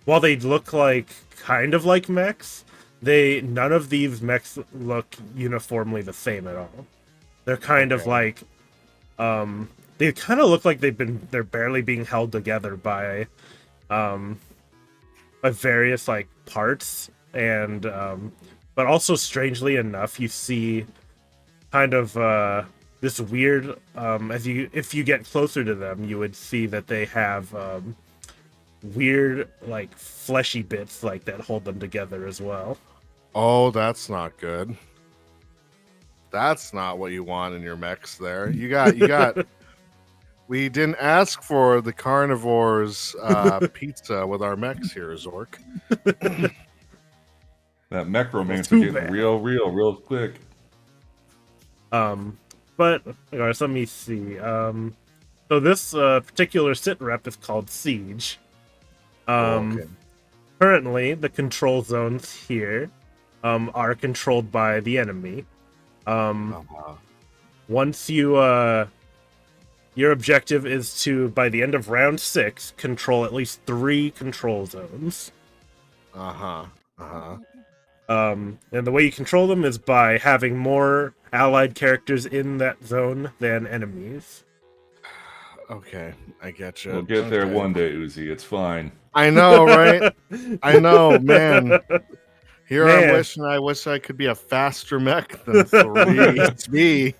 while they look like kind of like mechs, none of these mechs look uniformly the same at all. They're kind of like they kind of look like they're barely being held together by various like parts, and but also strangely enough you see kind of this weird if you get closer to them you would see that they have weird like fleshy bits like that hold them together as well. Oh, that's not good. That's not what you want in your mechs there. You got we didn't ask for the carnivores pizza with our mechs here, Zork. That necromancer Too getting bad. real quick. But regardless, let me see. So this particular sit rep is called Siege. Okay. Currently, the control zones here are controlled by the enemy. Once you your objective is to, by the end of round 6, control at least 3 control zones. And the way you control them is by having more allied characters in that zone than enemies. Okay, I get you. We'll get there one day, Uzi. It's fine. I know, right? I know, man. Here Man. I wish I could be a faster mech than 3 speed.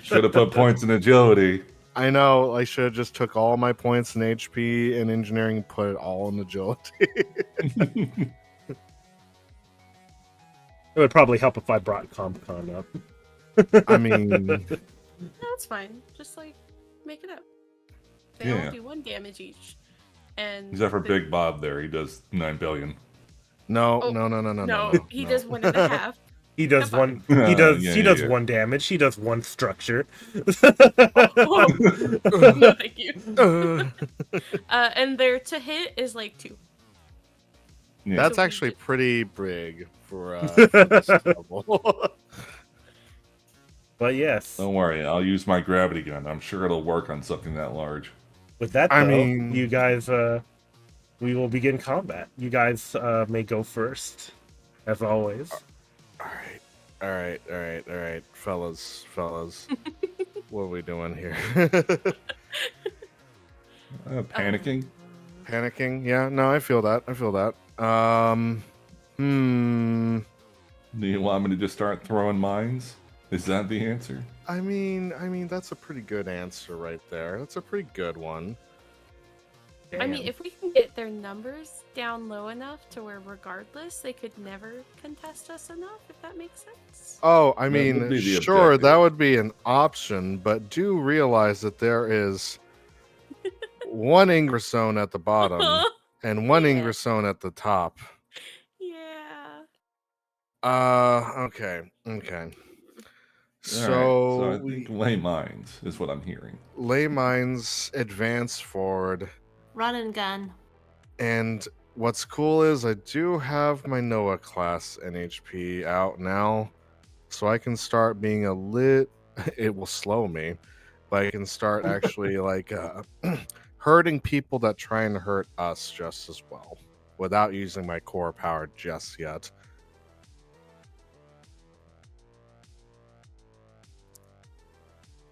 Should have put points in agility. I know. I should have just took all my points in HP and engineering and put it all in agility. It would probably help if I brought CompCon up. I mean, That's fine. Just like make it up. They Yeah. all do 1 damage each. And Except for Big Bob there. He does 9 billion. no, Oh, no. He does 1.5. He does Come one. on. He does. Yeah, he yeah, does yeah. 1 damage. He does 1 structure. Oh, no, thank you. And their to hit is like 2. Yeah. That's So we actually did- pretty big for this level. But yes, Don't worry. I'll use my gravity gun. I'm sure it'll work on something that large. with that though, I mean- you guys, we will begin combat. You guys may go first, as always. All right, fellas. What are we doing here? Panicking? Panicking? Yeah, no, I feel that. Do you want me to just start throwing mines? Is that the answer? I mean, that's a pretty good answer right there. That's a pretty good one. I mean, Damn. if we can get their numbers down low enough to where regardless they could never contest us enough, if that makes sense. Oh, I That mean, would be the sure, that objective. would be an option, but do realize that there is one Ingersohn at the bottom and one Yeah. Ingersohn at the top. Yeah. Okay. Alright, So, I think lay mines is what I'm hearing. lay mines, advance forward, Run and gun. and what's cool is I do have my Noah class NHP out now, so I can start being a lit. It will slow me, but I can start actually like hurting people that try and hurt us just as well, without using my core power just yet.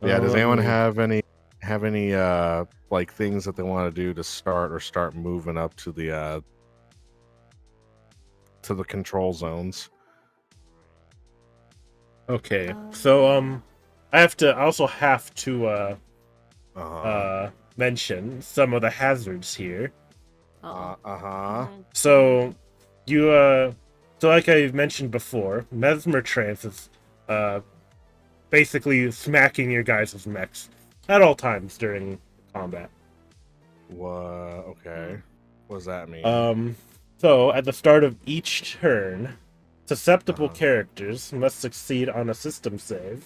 Yeah, does anyone have any like things that they want to do to start moving up to the control zones? Okay, so I also have to mention some of the hazards here. Oh. Uh-huh. So you So like I mentioned before, Mesmertrance is basically smacking your guys' mechs at all times during combat. Okay. What does that mean? So at the start of each turn, susceptible Uh-huh. characters must succeed on a system save,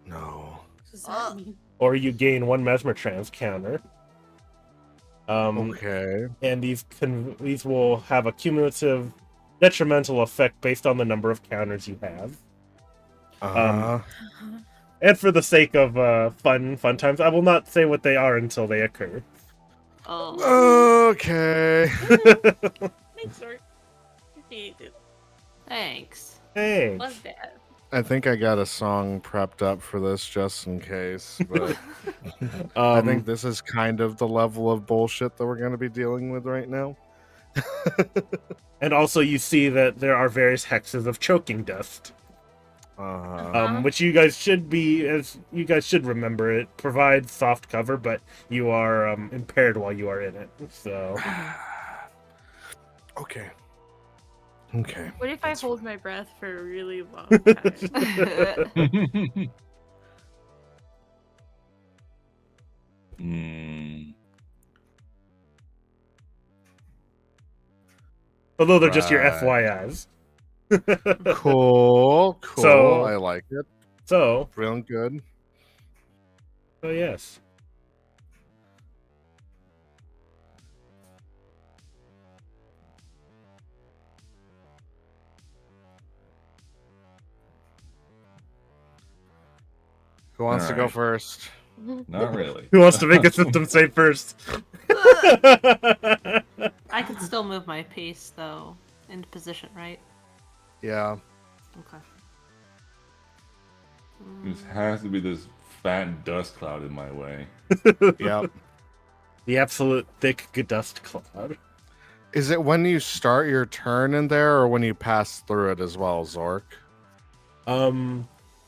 No. What does that mean? or you gain 1 Mesmertrance counter. Okay. And these will have a cumulative detrimental effect based on the number of counters you have. Uh-huh. And for the sake of fun times, I will not say what they are until they occur. Oh, Okay. Thanks, Zork. Appreciate it. thanks. Hey. Love that. I think I got a song prepped up for this just in case, but I Um, think this is kind of the level of bullshit that we're going to be dealing with right now. and also you see that there are various hexes of choking dust. Uh-huh. Which you guys should remember. It provides soft cover, but you are impaired while you are in it. So Okay. What if That's I hold my breath for a really long time? although they're just your Right. FYIs. Cool. So- I like it. So Real good. yes. Who wants to go Alright. first? Not really. Who wants to make a system save first? I can still move my piece though into position, right? Yeah. Okay. This has to be this fat dust cloud in my way. Yep. The absolute thick dust cloud. Is it when you start your turn in there or when you pass through it as well, Zork?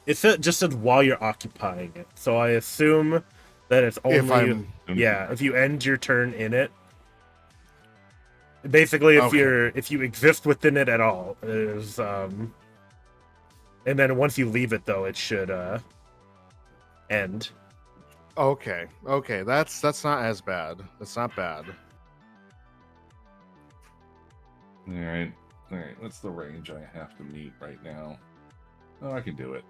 It just said while you're occupying it, so I assume that it's only if you end your turn in it. Basically, if you exist within it at all, is and then once you leave it though, it should end. Okay. That's not as bad. That's not bad. Alright. What's the range I have to meet right now? Oh, I can do it.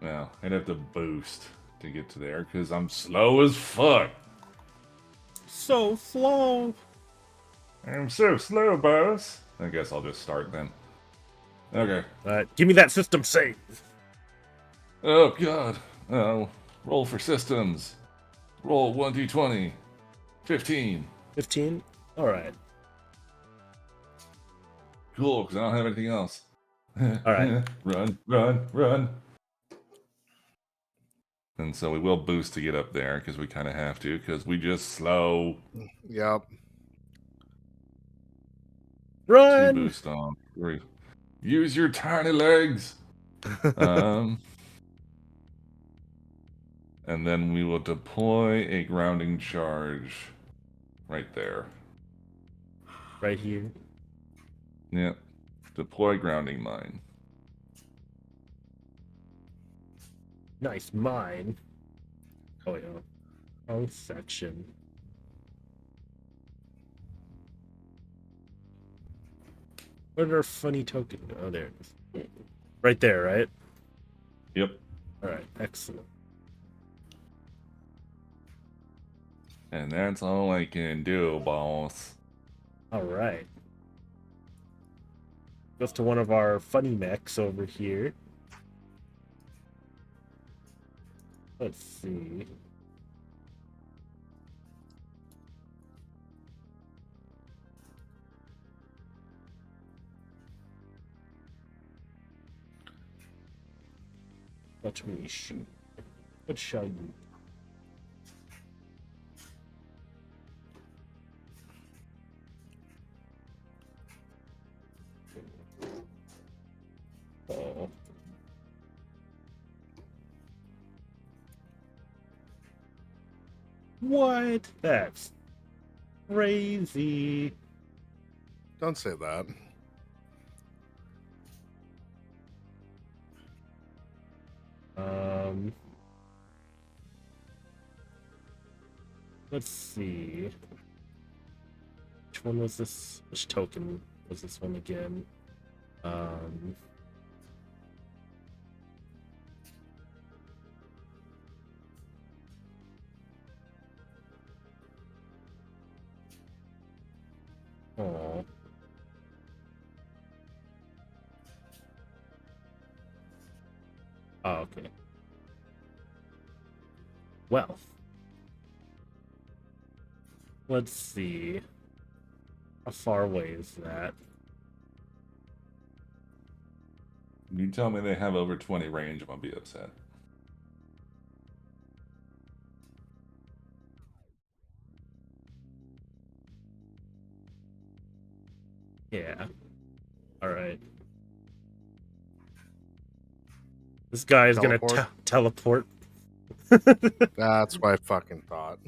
Well, I'd have to boost to get to there because I'm slow as fuck. So slow. I'm so slow, boss. I guess I'll just start then. Okay. Give me that system save. Oh, God. Oh, roll for systems. Roll 1d20. 15. 15. All right. Cool, because I don't have anything else. All right. Run. And so we will boost to get up there because we kind of have to because we just slow. Yep. Run. 2 boost on. 3. Use your tiny legs. And then we will deploy a grounding charge right there. Right here. Yep. Deploy grounding mine. Nice mine. Oh yeah. Wrong section. What are funny token? Oh, there it is. Right there, right? Yep. All right. Excellent. And that's all I can do, boss. All right. Goes to one of our funny mechs over here. Let's see. Let me shoot. What shall you? Oh. What? That's crazy. Don't say that. Let's see. Which one was this? Which token was this one again? Oh. Oh, okay. Well, let's see. How far away is that? You tell me they have over 20 range, I'm gonna be upset. Yeah. Alright. This guy is gonna teleport. That's what I fucking thought.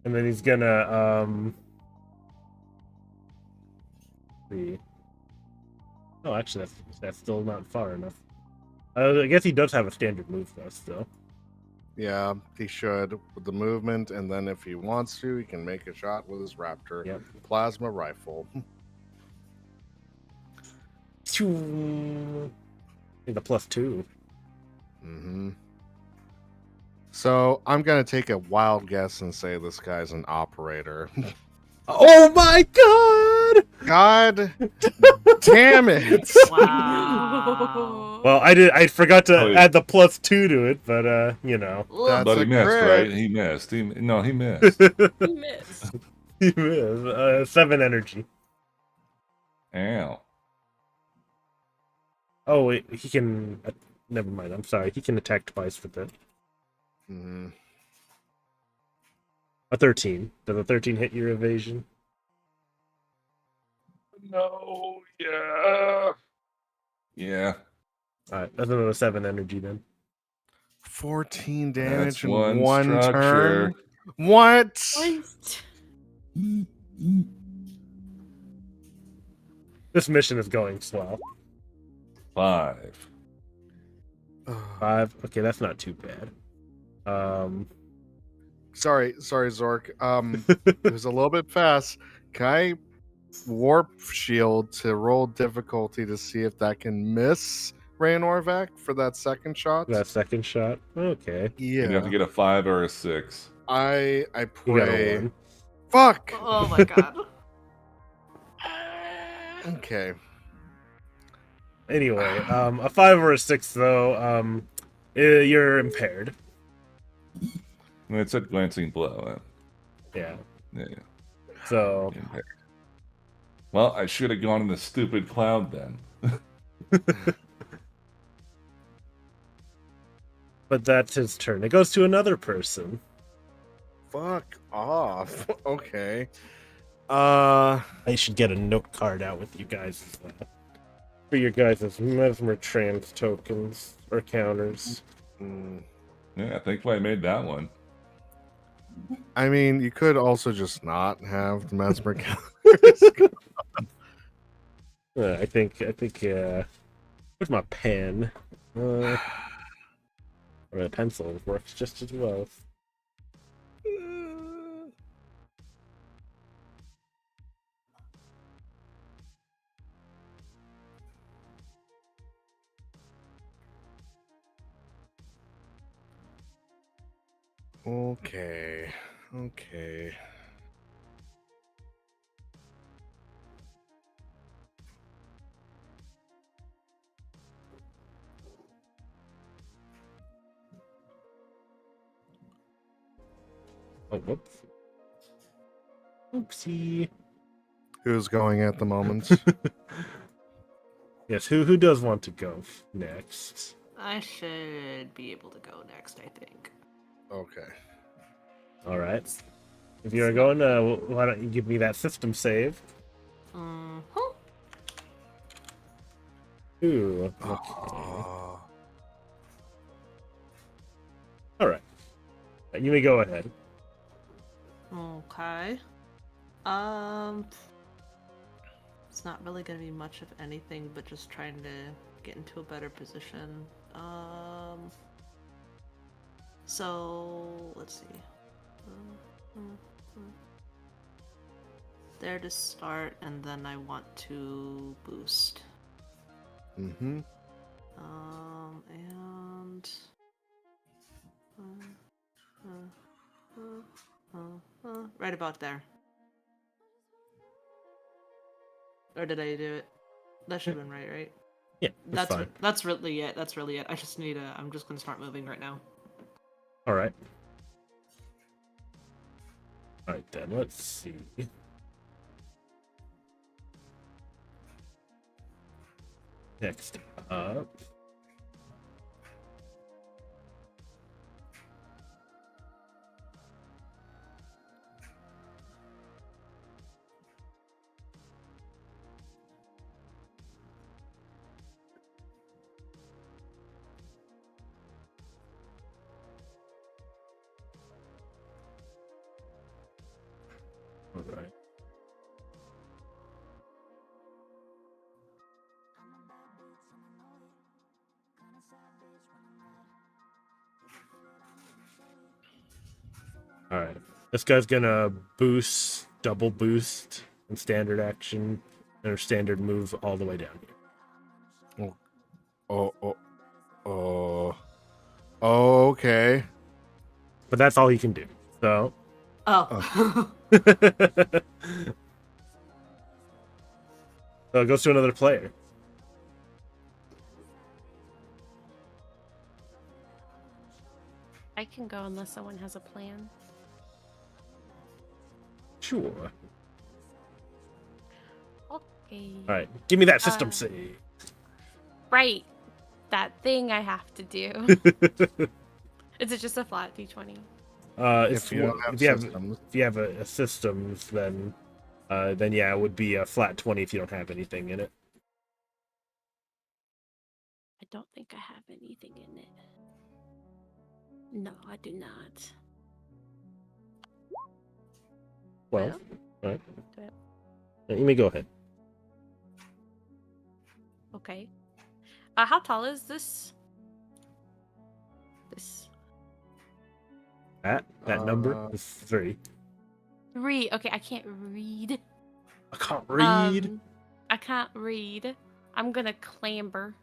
And then he's gonna see. Oh, actually, that's still not far enough. I guess he does have a standard move though. Still. Yeah, he should with the movement, and then if he wants to, he can make a shot with his Raptor plasma rifle. The +2. Mm-hmm. So I'm gonna take a wild guess and say this guy's an operator. Oh my god! God damn it! Wow. Well, I forgot to add the +2 to it, but you know. That's But he a missed, crit. right? He missed. He missed. You missed. He missed. 7 energy. Ow. Oh wait, he can. Never mind. I'm sorry. He can attack twice with it. Mm-hmm. A 13. Does a 13 hit your evasion? No. Yeah. Yeah. Alright, that's another 7 energy then. 14 damage That's in one structure. turn. What? This mission is going slow. 5. 5. Okay, that's not too bad. Sorry, Zork. It was a little bit fast. Can I warp shield to roll difficulty to see if that can miss Rayanorvac for that second shot? That second shot. Okay. Yeah. You have to get a 5 or a 6. I You got a pray. 1. Fuck. Oh my god. Okay. Anyway, a 5 or a 6 though, you're impaired. It said glancing blow. Yeah. Yeah. So Impaired. Well, I should have gone in the stupid cloud then. but that's his turn. It goes to another person. Fuck off. Okay. I should get a note card out with you guys for your guys' Mesmertrance tokens or counters. Yeah, thankfully I made that one. I mean, you could also just not have the Mesmer counters. I think. Where's my pen? Or a pencil works just as well. Okay. Okay. Oh, whoops. Oopsie. Who's going at the moment? Yes, who does want to go next? I should be able to go next, I think. Okay. All right. If you're going, why don't you give me that system save? Mm-hmm. Ooh. Okay. All right. You may go ahead. Okay. It's not really gonna be much of anything, but just trying to get into a better position. So let's see. There to start, and then I want to boost. Mm-hmm. And right about there. Or did I do it? That should have been right? Yeah, that's fine. That's really it. That's really it. I just need a. I'm just gonna start moving right now. All right. All right, then. Let's see. Next up. All right. All right. This guy's gonna boost, double boost, and standard action, and standard move all the way down here. Okay. But that's all he can do. So. Oh. So it goes to another player. I can go unless someone has a plan. Sure. Okay. All right. Give me that system save. Right. That thing I have to do. Is it just a flat D20? If you have a systems, then yeah, it would be a flat 20 if you don't have anything in it. I don't think I have anything in it. No, I do not. Well, all right. Do You may go ahead. Okay. How tall is this? That number is 3. 3. Okay, I can't read. I can't read. I can't read. I'm gonna clamber.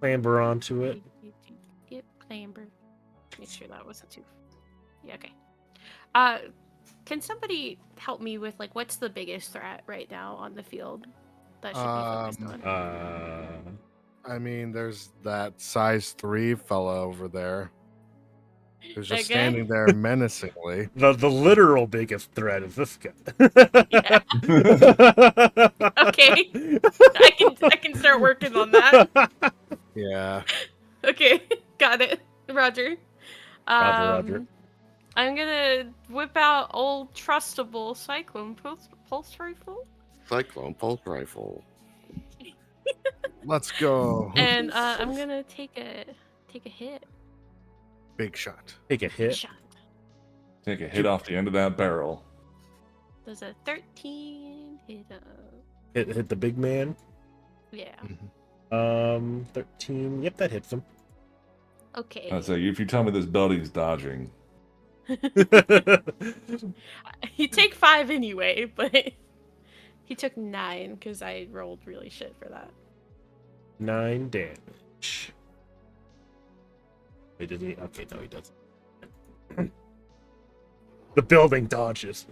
Clamber onto it. Yep, clamber. Make sure that wasn't too. Yeah, okay. Can somebody help me with what's the biggest threat right now on the field that should be focused on? I mean, there's that size 3 fella over there. Who's just standing there menacingly. The literal biggest threat is this guy. Yeah. Okay. I can start working on that. Yeah. Okay, got it. Roger. Roger. I'm gonna whip out old trustable cyclone pulse rifle. Cyclone pulse rifle. Let's go. And I'm gonna take a hit. Big shot. Take a hit. Shot. Take a hit off the end of that barrel. Does a 13 hit Hit the big man. Yeah. 13. Yep, that hits him. Okay. I say, if you tell me this Belly's dodging. He take 5 anyway, but he took 9 because I rolled really shit for that. 9 damage. Wait, did he? Okay, no, he doesn't. The building dodges.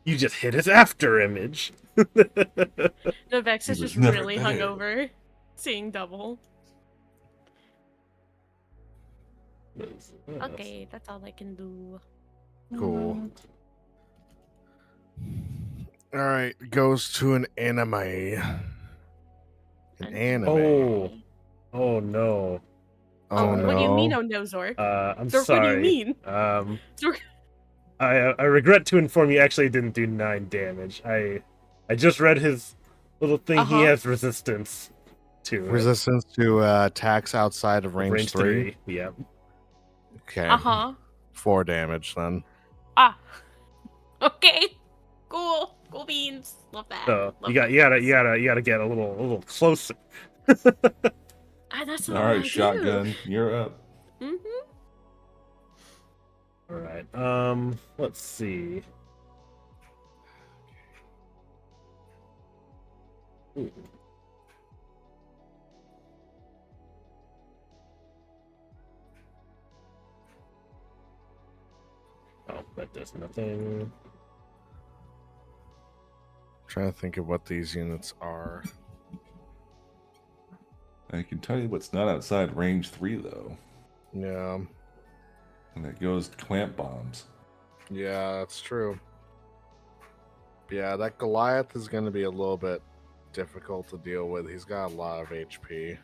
You just hit his after image. No, Vex is He was just never really dead. hungover, seeing double. Okay, that's all I can do. Cool. All right, goes to an anime. An anime. Oh no. Oh no. What do you mean? Oh no, Zork. I'm Zork, sorry. what do you mean? Zork. I regret to inform you. Actually, didn't do 9 damage. I just read his little thing. He has resistance to it. Resistance to attacks outside of range 3. Yeah. Okay. 4 damage then. Ah. Okay. Cool. Cool beans. Love that. So Love you that. gotta get a little closer. That's All all right, I shotgun, you're up. do. Mm-hmm. All right. Let's see. Ooh. Oh, that does nothing. Trying to think of what these units are. I can tell you what's not outside range 3 though, Yeah. and it goes clamp bombs. Yeah, that's true. Yeah, that Goliath is going to be a little bit difficult to deal with. He's got a lot of HP.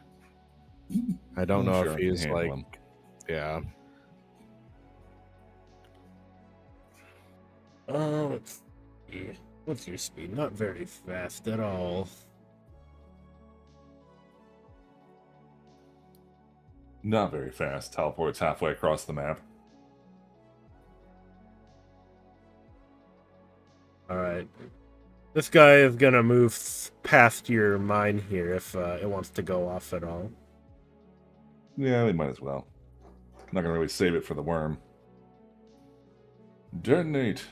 I don't I'm know sure if I can he's handle like, him. yeah. Let's see. What's your speed? Not very fast at all. Not very fast. Teleports halfway across the map. All right. This guy is gonna move past your mine here if it wants to go off at all. Yeah, we might as well. Not gonna really save it for the worm. Detonate.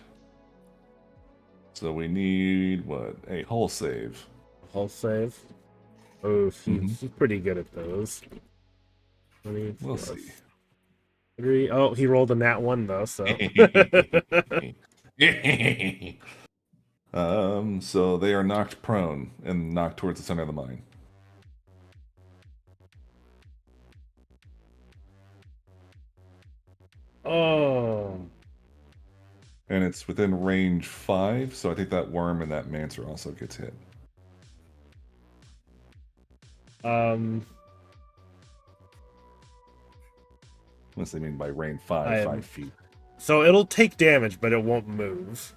So we need what? A hull save. Hull save. Oh, he's pretty good at those. 20 We'll plus see. 3. Oh, he rolled a nat 1 though, so. So they are knocked prone and knocked towards the center of the mine. Oh. And it's within range 5, so I think that worm and that mancer also gets hit. Unless they mean by range 5 feet. So it'll take damage, but it won't move.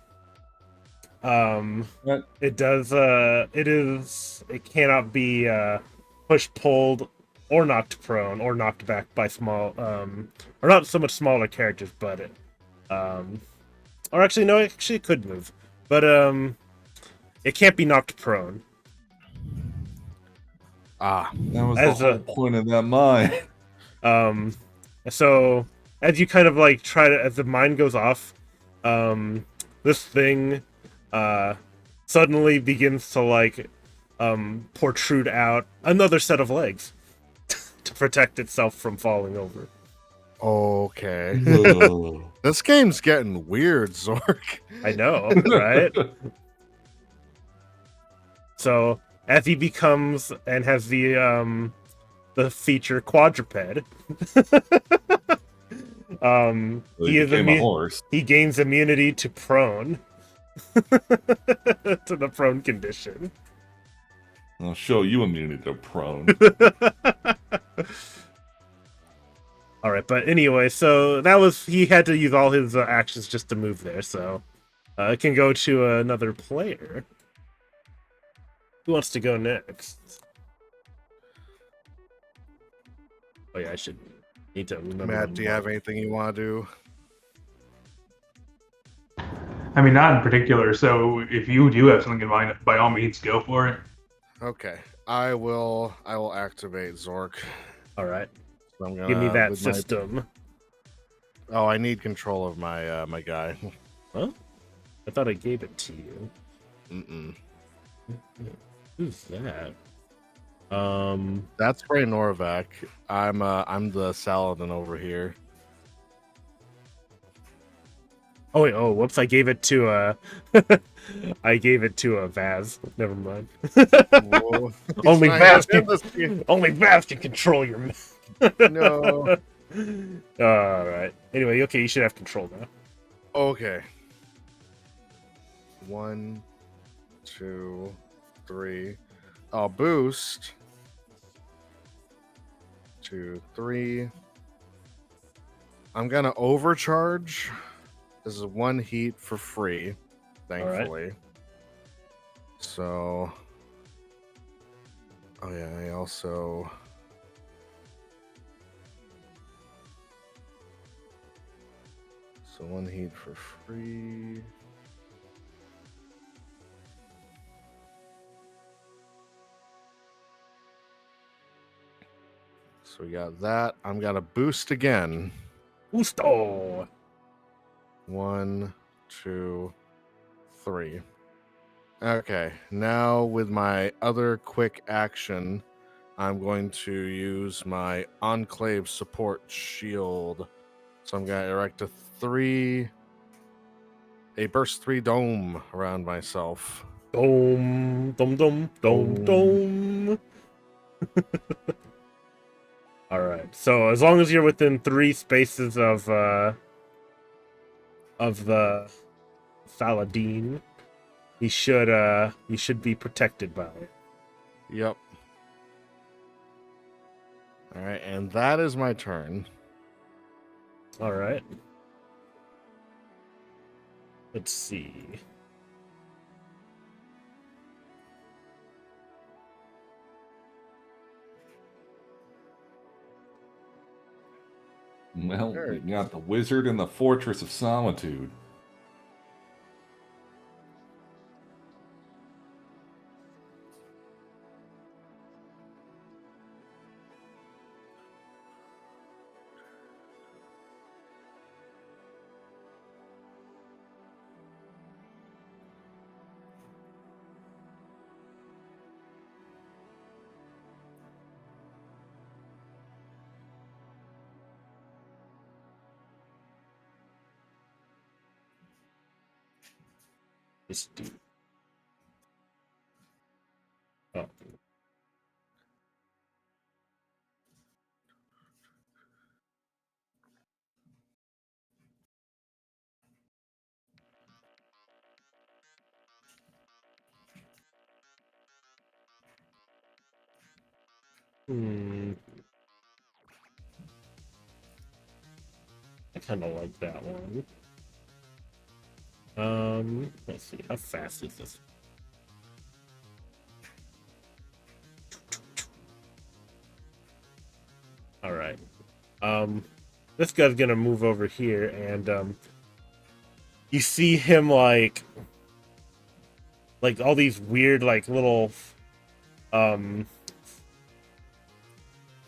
What? It does. It cannot be pushed, pulled, or knocked prone, or knocked back by small, or not so much smaller characters, but it, or actually no, it could move, but it can't be knocked prone. Ah, That was As the whole point of that mine. So as you kind of like try to, as the mine goes off, this thing suddenly begins to like protrude out another set of legs to protect itself from falling over. okay. Whoa. This game's getting weird, Zork. I know, right? So as he becomes and has the feature quadruped, he is became a horse. he gains immunity to prone. To the prone condition. I'll show you immunity to prone. All right, but anyway, so that was, he had to use all his actions just to move there, so it can go to another player. Who wants to go next? Oh yeah, I should need to remember. Matt, do you have anything you want to do? I mean, not in particular. So if you do have something in mind, by all means, go for it. Okay, I will activate Zork. All right, So I'm gonna, give me that with my- system. Oh, I need control of my my guy. Huh? I thought I gave it to you. Mm-mm. Who's that? That's Ray Norvac. I'm the Saladin over here. Oh wait, oh whoops! I gave it to I gave it to Vaz. Never mind. Whoa. Only He's Vaz trying can, to- only Vaz can control your. No. All right. Anyway, okay, you should have control now. Okay. 1, 2, 3. I'll boost. 2, 3. I'm gonna overcharge. This is 1 heat for free, thankfully. So, oh yeah, I also. So 1 heat for free. So we got that. I'm gonna boost again. Gusto. 1, 2, 3. Okay, now with my other quick action, I'm going to use my Enclave Support Shield. So I'm going to erect a burst 3 dome around myself. Dome, dome, dome, dome, dome. All right. So as long as you're within 3 spaces of the Saladin, you should be protected by it. Yep. All right, and that is my turn. All right. Let's see. Well, Sure. we got the wizard in the Fortress of Solitude. Let's do. Oh. I kind of like that one. Let's see. How fast is this? All right. This guy's gonna move over here, and you see him like all these weird like little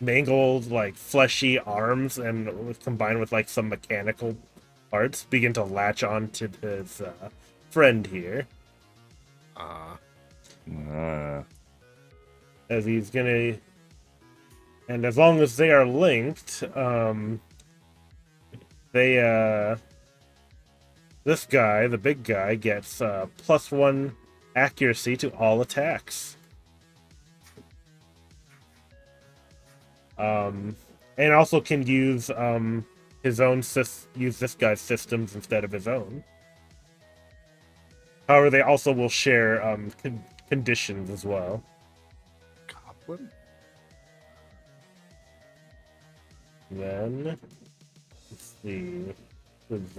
mangled like fleshy arms, and combined with like some mechanical parts begin to latch on to his friend here. As he's gonna, and as long as they are linked, this guy, the big guy, gets +1 accuracy to all attacks. And also can use his own use this guy's systems instead of his own. However, they also will share conditions as well. Goblin? Then let's see with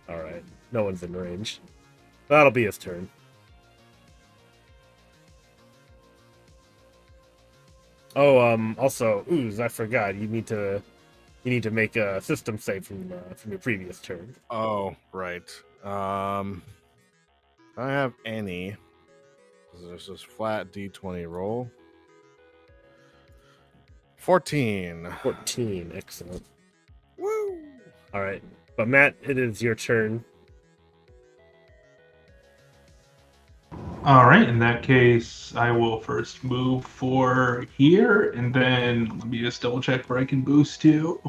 all right, no one's in range. That'll be his turn. Oh, also, Ooze, I forgot. You need to make a system save from your previous turn. Oh, right. I have any. There's this flat D20 roll. 14. 14, excellent. Woo! All right, but Matt, it is your turn. All right, in that case, I will first move for here, and then let me just double check where I can boost to.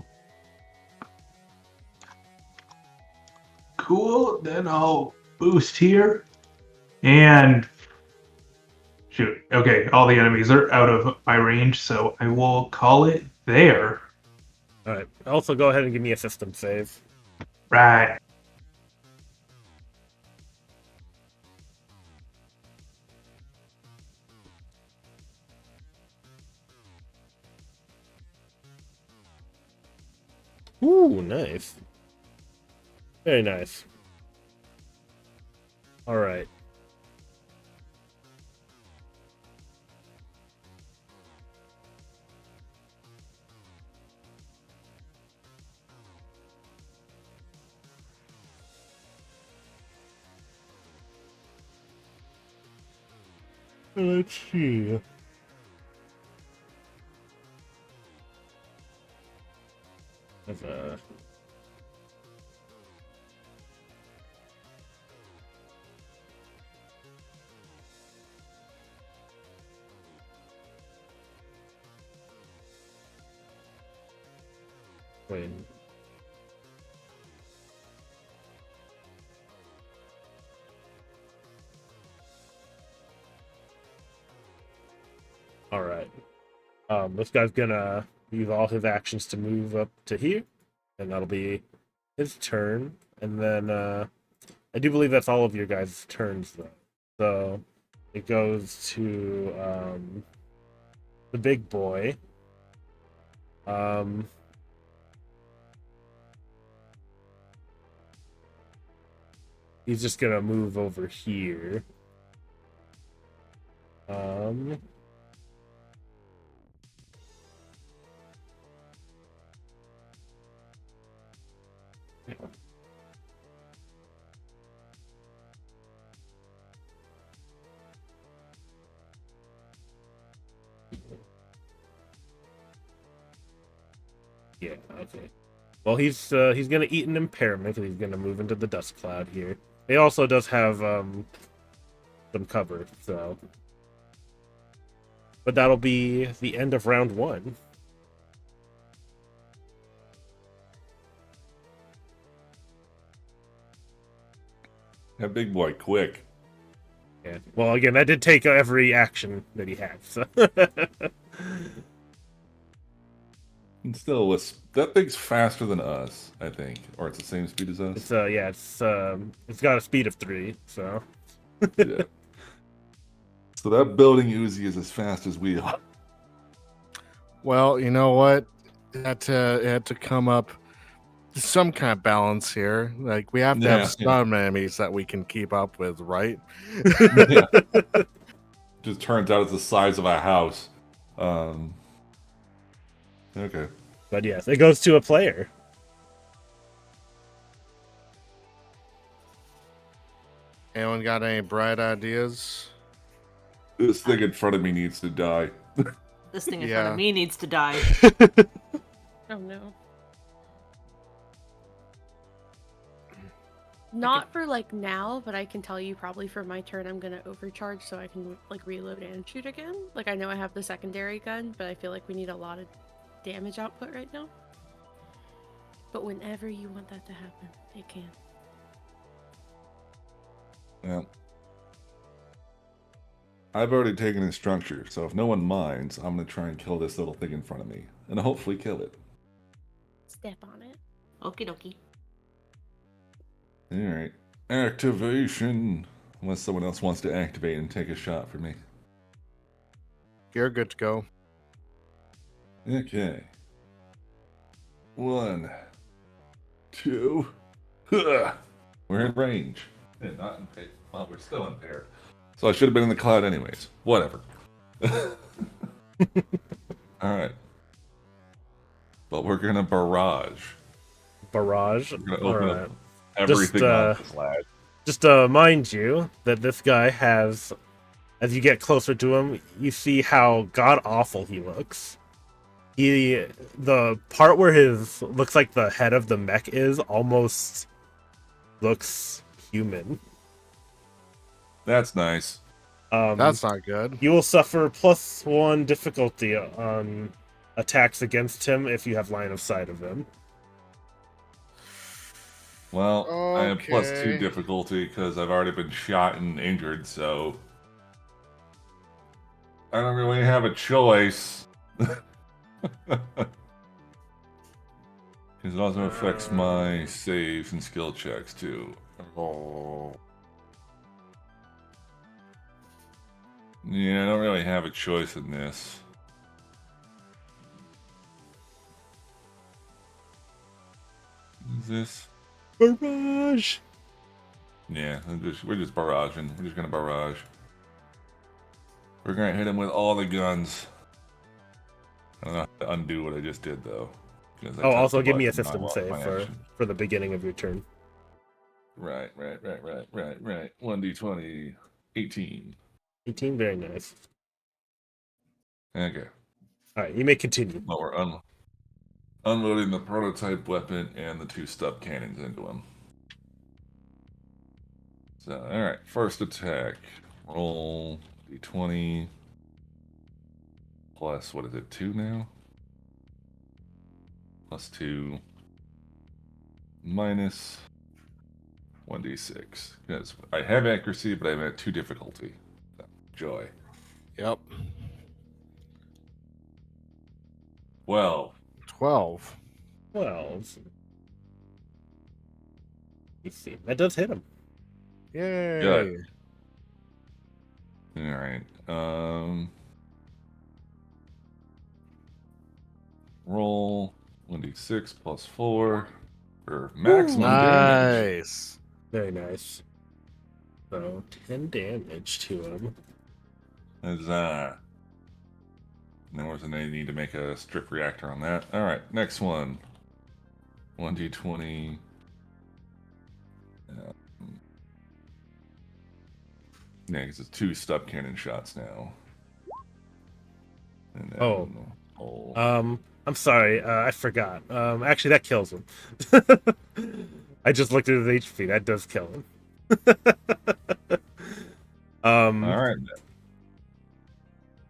Cool, then I'll boost here, and shoot. Okay, all the enemies are out of my range, so I will call it there. All right, also go ahead and give me a system save. Right. Ooh, nice. Very nice. All right. Let's see. That's wait. All right. This guy's gonna use all his actions to move up to here, and that'll be his turn. And then I do believe that's all of your guys' turns, though. So it goes to the big boy. He's just gonna move over here. Yeah, okay. Well, he's gonna eat an impairment because he's gonna move into the dust cloud here. He also does have some cover, so. But that'll be the end of round 1. That big boy, quick. Yeah. Well, again, that did take every action that he had. So. And still, that thing's faster than us, I think, or it's the same speed as us. It's yeah, it's got a speed of 3, so. Yeah. So that building Uzi is as fast as we are. Well, you know what? It had to come up to some kind of balance here. Like we have to have some enemies that we can keep up with, right? Yeah. Just turns out it's the size of a house. Okay. But yes, it goes to a player. Anyone got any bright ideas? This thing in front of me needs to die. This thing in front of me needs to die. Oh no. Not for like now, but I can tell you probably for my turn I'm gonna overcharge so I can like reload and shoot again. Like I know I have the secondary gun, but I feel like we need a lot of damage output right now. But whenever you want that to happen, it can. Yeah. I've already taken his structure, so if no one minds, I'm gonna try and kill this little thing in front of me. And hopefully kill it. Step on it. Okie dokie. Alright. Activation. Unless someone else wants to activate and take a shot for me. You're good to go. Okay. 1, 2. We're in range. And not in pair. Well, we're still in pair. So I should have been in the cloud anyways. Whatever. Alright. But we're gonna barrage. Barrage? We're gonna open Alright. up everything on this lad. Just mind you that this guy has, as you get closer to him, you see how god-awful he looks. The part where his, looks like the head of the mech is, almost looks human. That's nice. That's not good. You will suffer +1 difficulty on attacks against him if you have line of sight of him. Well, I have Okay. +2 difficulty because I've already been shot and injured, so I don't really have a choice. Because it also affects my saves and skill checks too. Oh. Yeah, I don't really have a choice in this. Is this? Barrage! Yeah, we're just barraging. We're just gonna barrage. We're gonna hit him with all the guns. I don't know how to undo what I just did though. Because I Oh, touched also the give me a button and I system lost save my action. for the beginning of your turn. Right. 1d20, 18. 18, very nice. Okay. All right, you may continue. Well, we're unloading the prototype weapon and the 2 stub cannons into him. So, alright, first attack. Roll d20 plus, what is it, 2 now? Plus 2 minus 1d6. Because I have accuracy, but I'm at 2 difficulty. So, joy. Yep. 12. 12. 12. You see, that does hit him. Yay. Good. Alright. Roll 1d6 plus 4 for maximum damage. Nice. Very nice. So 10 damage to him. Is then where's the need to make a strip reactor on that? Alright, next one. 1d20. Yeah, because it's 2 stub cannon shots now. And then, I'm sorry, I forgot. Actually, that kills him. I just looked at his HP. That does kill him. Alright.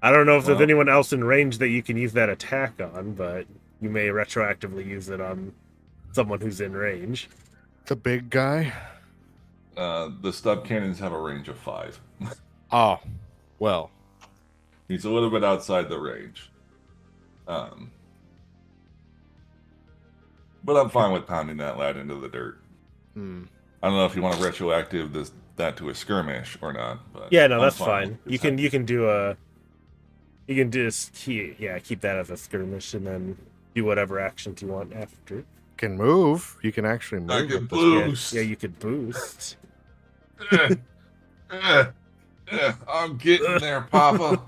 I don't know if there's Well- anyone else in range that you can use that attack on, but you may retroactively use it on someone who's in range. The big guy. The stub cannons have a range of 5. Oh, well. He's a little bit outside the range. But I'm fine with pounding that lad into the dirt. I don't know if you want to retroactive that to a skirmish or not. But Yeah, no, I'm that's fine fine. with You this. can just keep that as a skirmish and then do whatever actions you want after. Can move. You can actually move. I with can this boost. Yeah, you could boost. I'm getting there, Papa.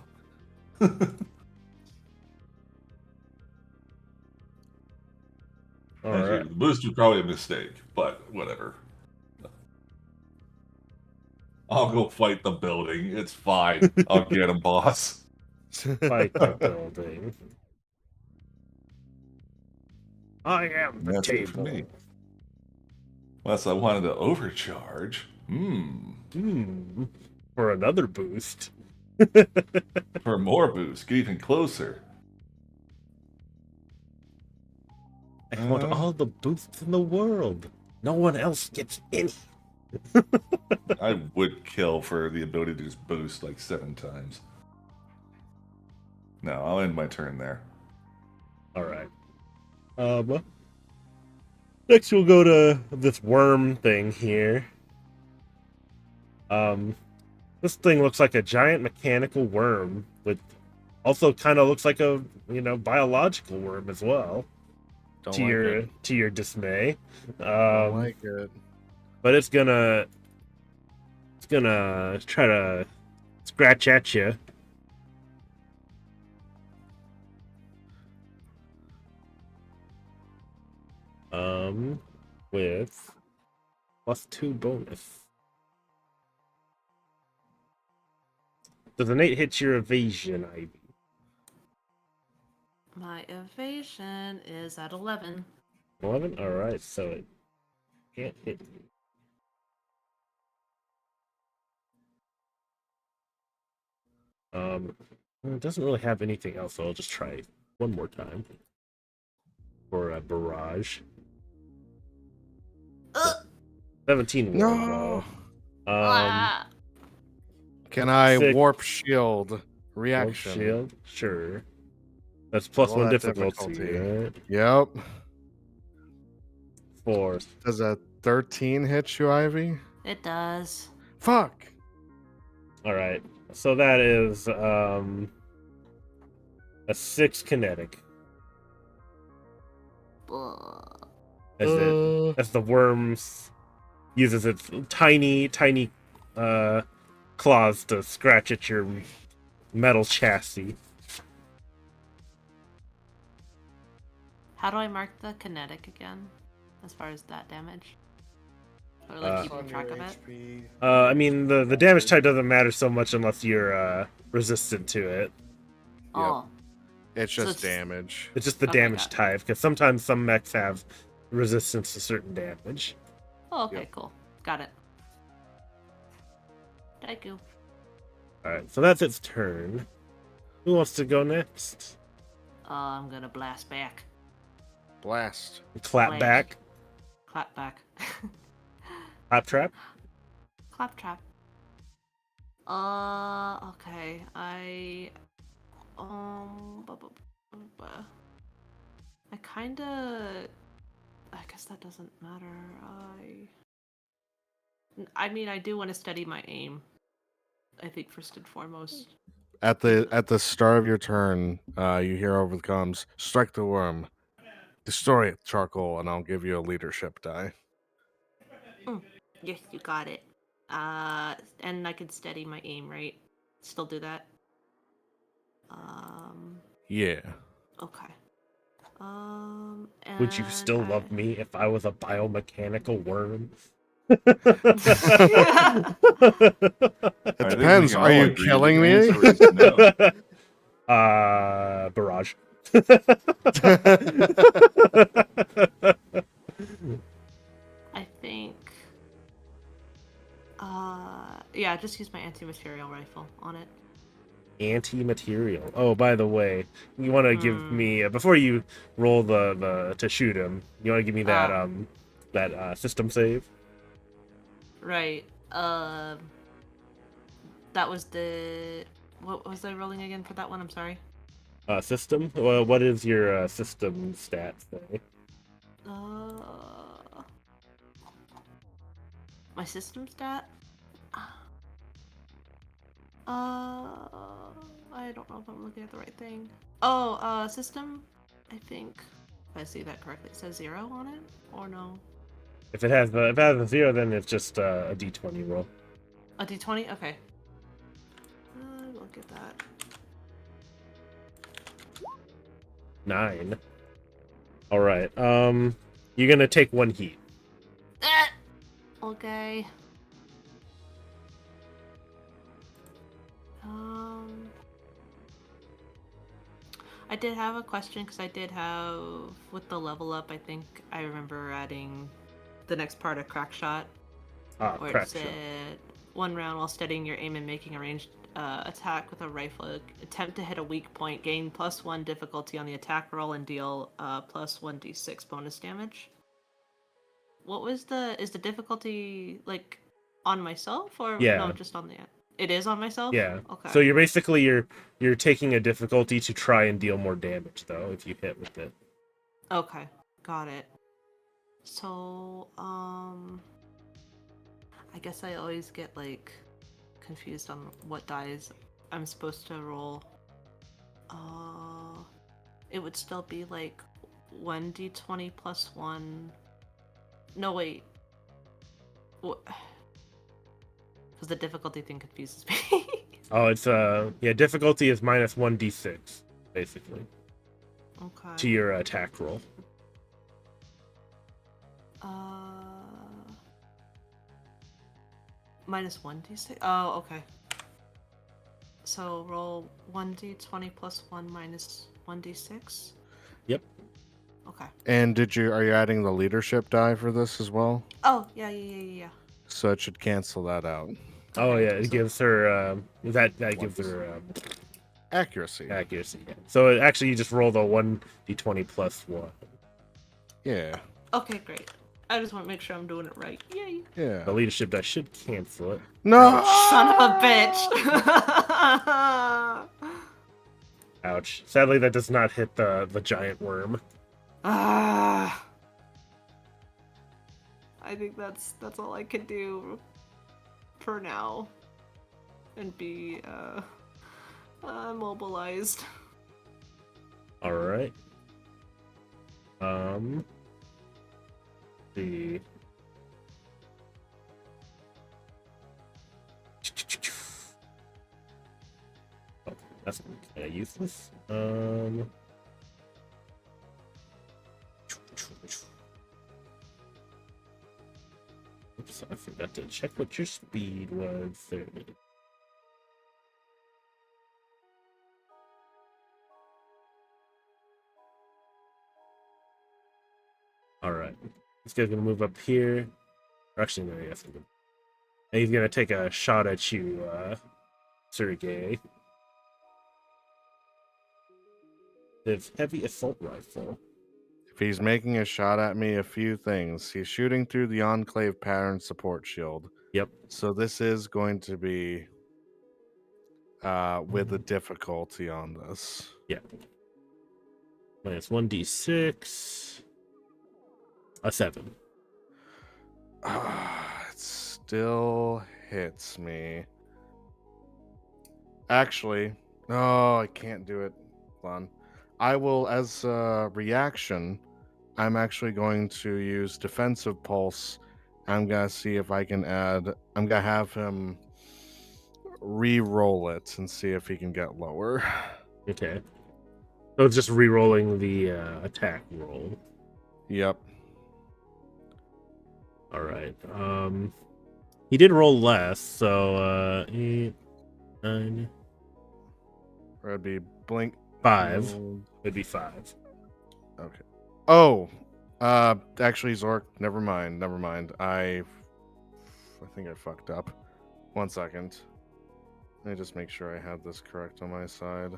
All Actually, right. the boost was probably a mistake, but whatever. I'll go fight the building. It's fine. I'll get him, boss. Fight the building. I am the That's it for table. me. Unless I wanted to overcharge. For another boost. For more boost. Get even closer. I want all the boosts in the world. No one else gets any. I would kill for the ability to just boost like 7 times. No, I'll end my turn there. All right. Next we'll go to this worm thing here. This thing looks like a giant mechanical worm with also kind of looks like a, biological worm as well. Don't to like your it. to your dismay. Don't like it. But it's gonna try to scratch at you. With +2 bonus. Does an 8 hit your evasion, Ivy? My evasion is at 11. 11? Alright, so it can't hit you. It doesn't really have anything else, so I'll just try one more time. For a barrage. 17 No. Ah! Can I Sick. warp shield Warp reaction? shield? Sure. That's plus Roll 1 that difficulty, difficulty. right? Yep. 4. Does a 13 hit you, Ivy? It does. Fuck. Alright. So that is a 6 kinetic. Ugh. As the worms uses its tiny claws to scratch at your metal chassis. How do I mark the kinetic again? As far as that damage? Or Uh, like keeping track of it? I mean, the damage type doesn't matter so much unless you're resistant to it. Oh. It's So just it's- damage. It's just the Okay, damage got it. type, because sometimes some mechs have resistance to certain damage. Oh, okay, Yep. cool. Got it. Thank you. Alright, so that's its turn. Who wants to go next? I'm gonna blast back. Blast. Clap Blast. back. Clap back. Clap trap. Claptrap. Okay. I kinda. I guess that doesn't matter. I mean, I do want to study my aim. I think first and foremost. At the start of your turn, you hear over the comms, strike the worm, destroy it, charcoal, and I'll give you a leadership die. Yes, you got it. And I can steady my aim, right? Still do that. Yeah. Okay. Would you And still I... love me if I was a biomechanical worm? It I think we depends. can Are all you agree killing the me? answer is no. Barrage. I think. Yeah, just use my anti-material rifle on it. Anti-material. Oh, by the way, you want to give me before you roll the to shoot him. You want to give me that system save. Right. That was the. What was I rolling again for that one? I'm sorry. System. Well, what is your system stats say? My system stat. I don't know if I'm looking at the right thing. Oh, system. I think if I see that correctly, it says 0 on it, or no? If it has a 0, then it's just a d20 roll. A d20. Okay. Look at that. 9. All right. You're gonna take 1 heat. Okay. I did have a question because I did have with the level up. I think I remember adding the next part of crack shot, where Crack it shot. said 1 round while steadying your aim and making a ranged attack with a rifle. Attempt to hit a weak point. Gain +1 difficulty on the attack roll and deal +1d6 bonus damage. What was is the difficulty like on myself or Yeah. no, just on the? It is on myself. Yeah. Okay. So you're taking a difficulty to try and deal more damage though if you hit with it. Okay, got it. So, I guess I always get like confused on what dice I'm supposed to roll. It would still be like 1d20 plus 1. No, wait. What? Because the difficulty thing confuses me. Oh, it's difficulty is -1d6 basically Okay. to your attack roll. -1d6. Oh, okay. So roll 1d20 plus 1 minus 1d6. Yep. Okay. And are you adding the leadership die for this as well? Oh, yeah. So it should cancel that out. Oh Okay, yeah, it gives her that gives her accuracy. Accuracy. Yeah. So actually, you just roll the 1d20 plus 1. Yeah. Okay, great. I just want to make sure I'm doing it right. Yay. Yeah. The leadership die should cancel it. No. Son of a bitch. Ouch. Sadly, that does not hit the giant worm. I think that's all I can do for now, and be immobilized. All right. See. That's kind of useless. Oops, I forgot to check what your speed was. There it is. All right, this guy's gonna move up here. Or actually, no, yes, and he's gonna take a shot at you, Sergey. With heavy assault rifle. If he's making a shot at me, a few things. He's shooting through the Enclave pattern support shield. Yep. So this is going to be with a difficulty on this. Yeah. Minus 1d6. A 7. It still hits me. Actually, no, I can't do it. Hold on. I will, as a reaction, I'm actually going to use defensive pulse. I'm gonna see if I can add. I'm gonna have him re-roll it and see if he can get lower. Okay. So it's just re-rolling the attack roll. Yep. All right. He did roll less, so 8, 9, Or it'd be blink 5. roll. It'd be 5. Okay. Oh, actually, Zork. Never mind. I think I fucked up. 1 second. Let me just make sure I have this correct on my side.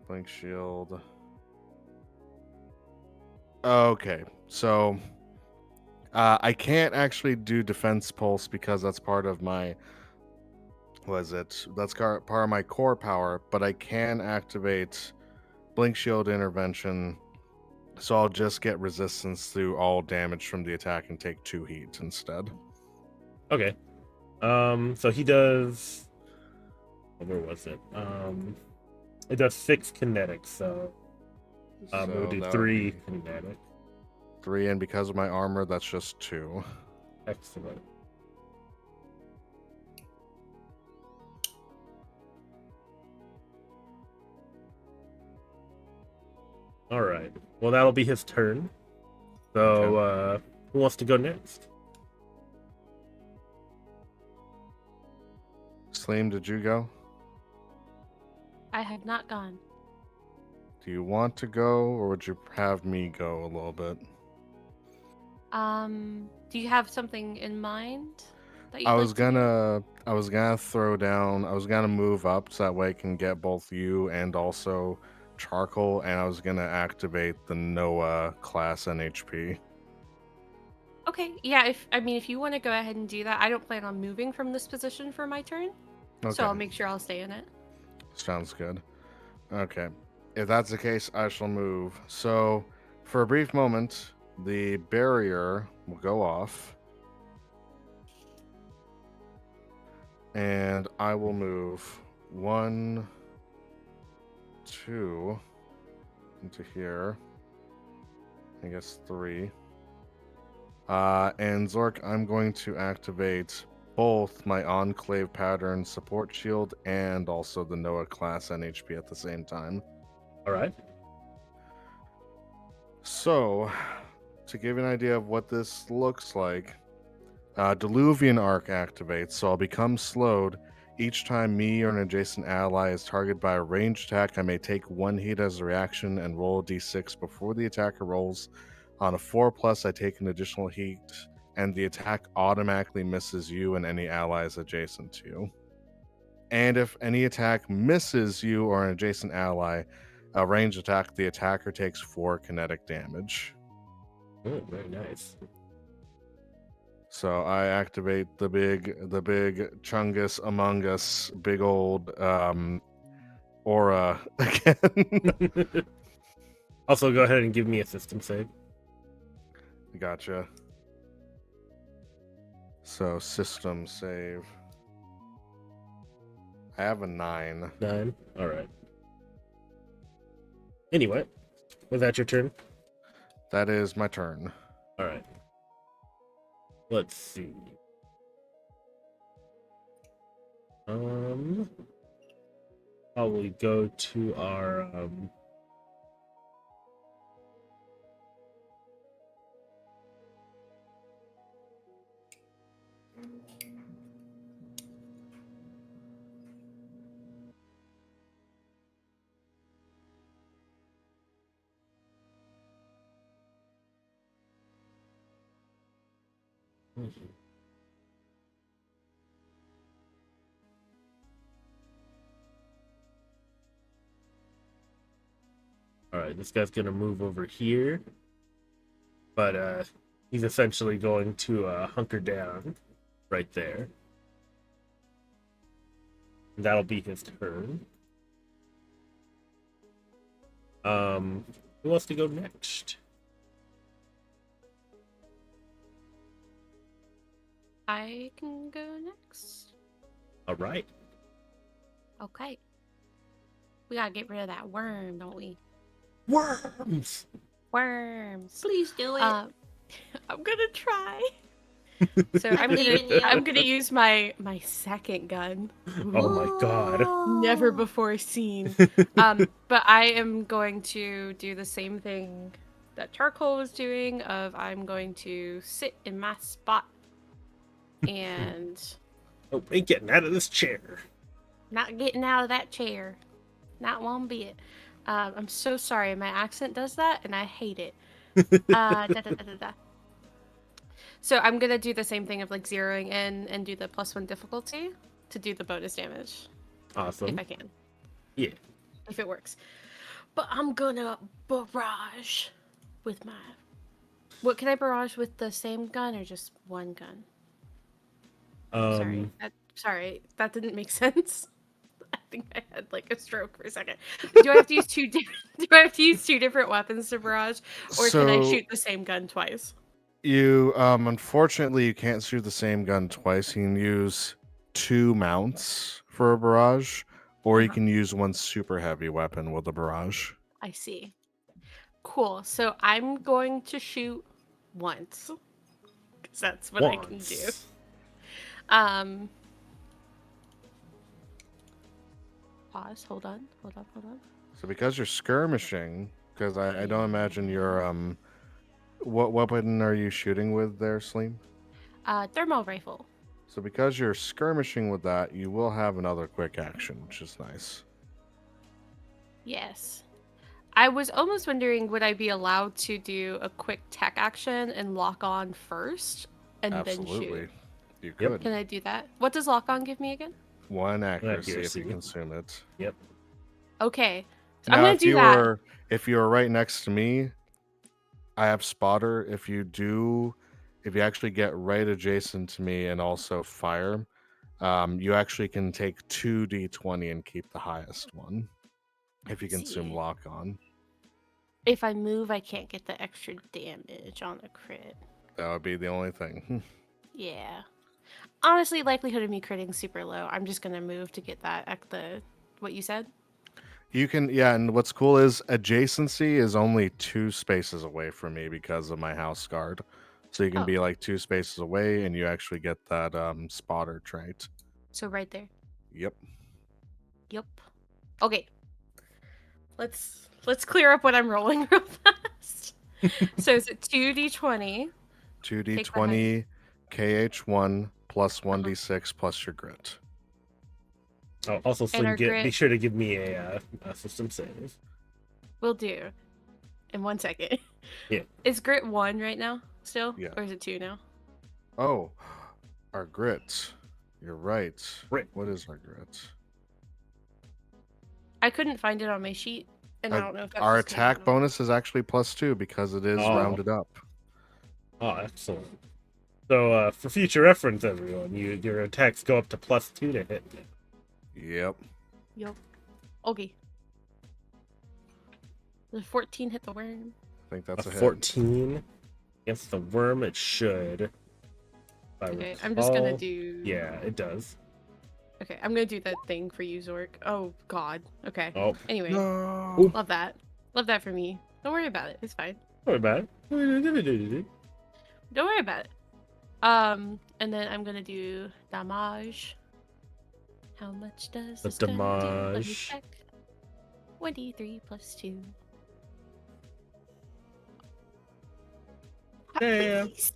Blink shield. Okay, so I can't actually do defense pulse because that's part of my. That's part of my core power, but I can activate blink shield intervention. So I'll just get resistance through all damage from the attack and take 2 heat instead. Okay. So he does. Where was it? It does 6 kinetic, so we'll do that would 3 be kinetic. 3, and because of my armor, that's just 2. Excellent. All right. Well, that'll be his turn. So, who wants to go next? Slim, did you go? I have not gone. Do you want to go, or would you have me go a little bit? Do you have something in mind that you'd I was like to do? gonna throw down. I was gonna move up so that way I can get both you and also charcoal, and I was gonna activate the Noah class NHP. Okay, yeah, if you want to go ahead and do that, I don't plan on moving from this position for my turn. Okay, So I'll make sure I'll stay in it. sounds good. Okay, if that's the case, I shall move. So, for a brief moment, the barrier will go off, and I will move 1, 2 into here. I guess 3. And Zork, I'm going to activate both my Enclave pattern support shield and also the Noah class NHP at the same time. All right. So, to give you an idea of what this looks like, Diluvian Arc activates, so I'll become slowed. Each time me or an adjacent ally is targeted by a ranged attack, I may take 1 hit as a reaction and roll a d6 before the attacker rolls. On a 4+, I take an additional heat, and the attack automatically misses you and any allies adjacent to you. And if any attack misses you or an adjacent ally, a ranged attack, the attacker takes 4 kinetic damage. Oh, very nice. So I activate the big Chungus Among Us, big old aura again. Also, go ahead and give me a system save. Gotcha. So system save. I have a 9. 9. All right. Anyway, was that your turn? That is my turn. All right. Let's see. probably go to our all right, this guy's gonna move over here, but he's essentially going to hunker down right there. And that'll be his turn. Who wants to go next? I can go next. All right. Okay. We gotta get rid of that worm, don't we? Worms. Worms. Please do it. I'm gonna try. So I believe in you. I'm gonna use my second gun. Oh my god. Never before seen. But I am going to do the same thing that Charcoal was doing. I'm going to sit in my spot and Oh, ain't getting out of this chair. not getting out of that chair, not one bit. I'm so sorry, my accent does that, and I hate it. Da, da, da, da, da. So I'm gonna do the same thing of like zeroing in and do the +1 difficulty to do the bonus damage. Awesome. If I can. Yeah. If it works. But I'm gonna barrage with my... What, can I barrage with the same gun or just one gun? Sorry, that didn't make sense. I think I had like a stroke for a second. Do I have to use two different weapons to barrage, or can I shoot the same gun twice? You unfortunately you can't shoot the same gun twice. You can use 2 mounts for a barrage, or you can use one super heavy weapon with a barrage. I see. Cool. So I'm going to shoot once, because that's what I can do. Pause. Hold on. So because you're skirmishing, because I don't imagine you're what weapon are you shooting with there, Sleem? Thermal rifle. So because you're skirmishing with that, you will have another quick action, which is nice. Yes. I was almost wondering, would I be allowed to do a quick tech action and lock on first and then Absolutely. shoot? You could. Can I do that? What does lock on give me again? 1 accuracy if Accuracy. you consume it. Yep. Okay. So Now, I'm going to do that. If you were right next to me, I have spotter. If you actually get right adjacent to me and also fire, you actually can take 2d20 and keep the highest one. If you consume lock on. If I move, I can't get the extra damage on a crit. That would be the only thing. Yeah. Honestly, likelihood of me critting super low. I'm just going to move to get that what you said. You can, yeah, and what's cool is adjacency is only 2 spaces away from me because of my house guard. So you can be like 2 spaces away and you actually get that spotter trait. So right there. Yep. Okay. Let's clear up what I'm rolling real fast. So is it 2d20? 2d20 KH1 plus 1d6 plus your grit. Oh, also, Slim, be sure to give me a system save. Will do. In 1 second. Yeah. Is grit 1 right now still? Yeah. Or is it 2 now? Oh, our grit. You're right. Grit. What is our grit? I couldn't find it on my sheet, and I don't know if that's our just me attack or not. bonus is actually +2 because it is rounded up. Oh, excellent. So, for future reference, everyone, your attacks go up to +2 to hit. Yep. Okay. The 14 hit the worm. I think that's a hit. 14 against the worm. It should. Okay, I'm just gonna do. Yeah, it does. Okay, I'm gonna do that thing for you, Zork. Oh God. Okay. Oh. Anyway, No. love that. Love that for me. Don't worry about it. It's fine. Don't worry about it. Don't worry about it. And then I'm gonna do damage. How much does The this gun do? Let me damage. check. 23 plus 2. Damn. Please.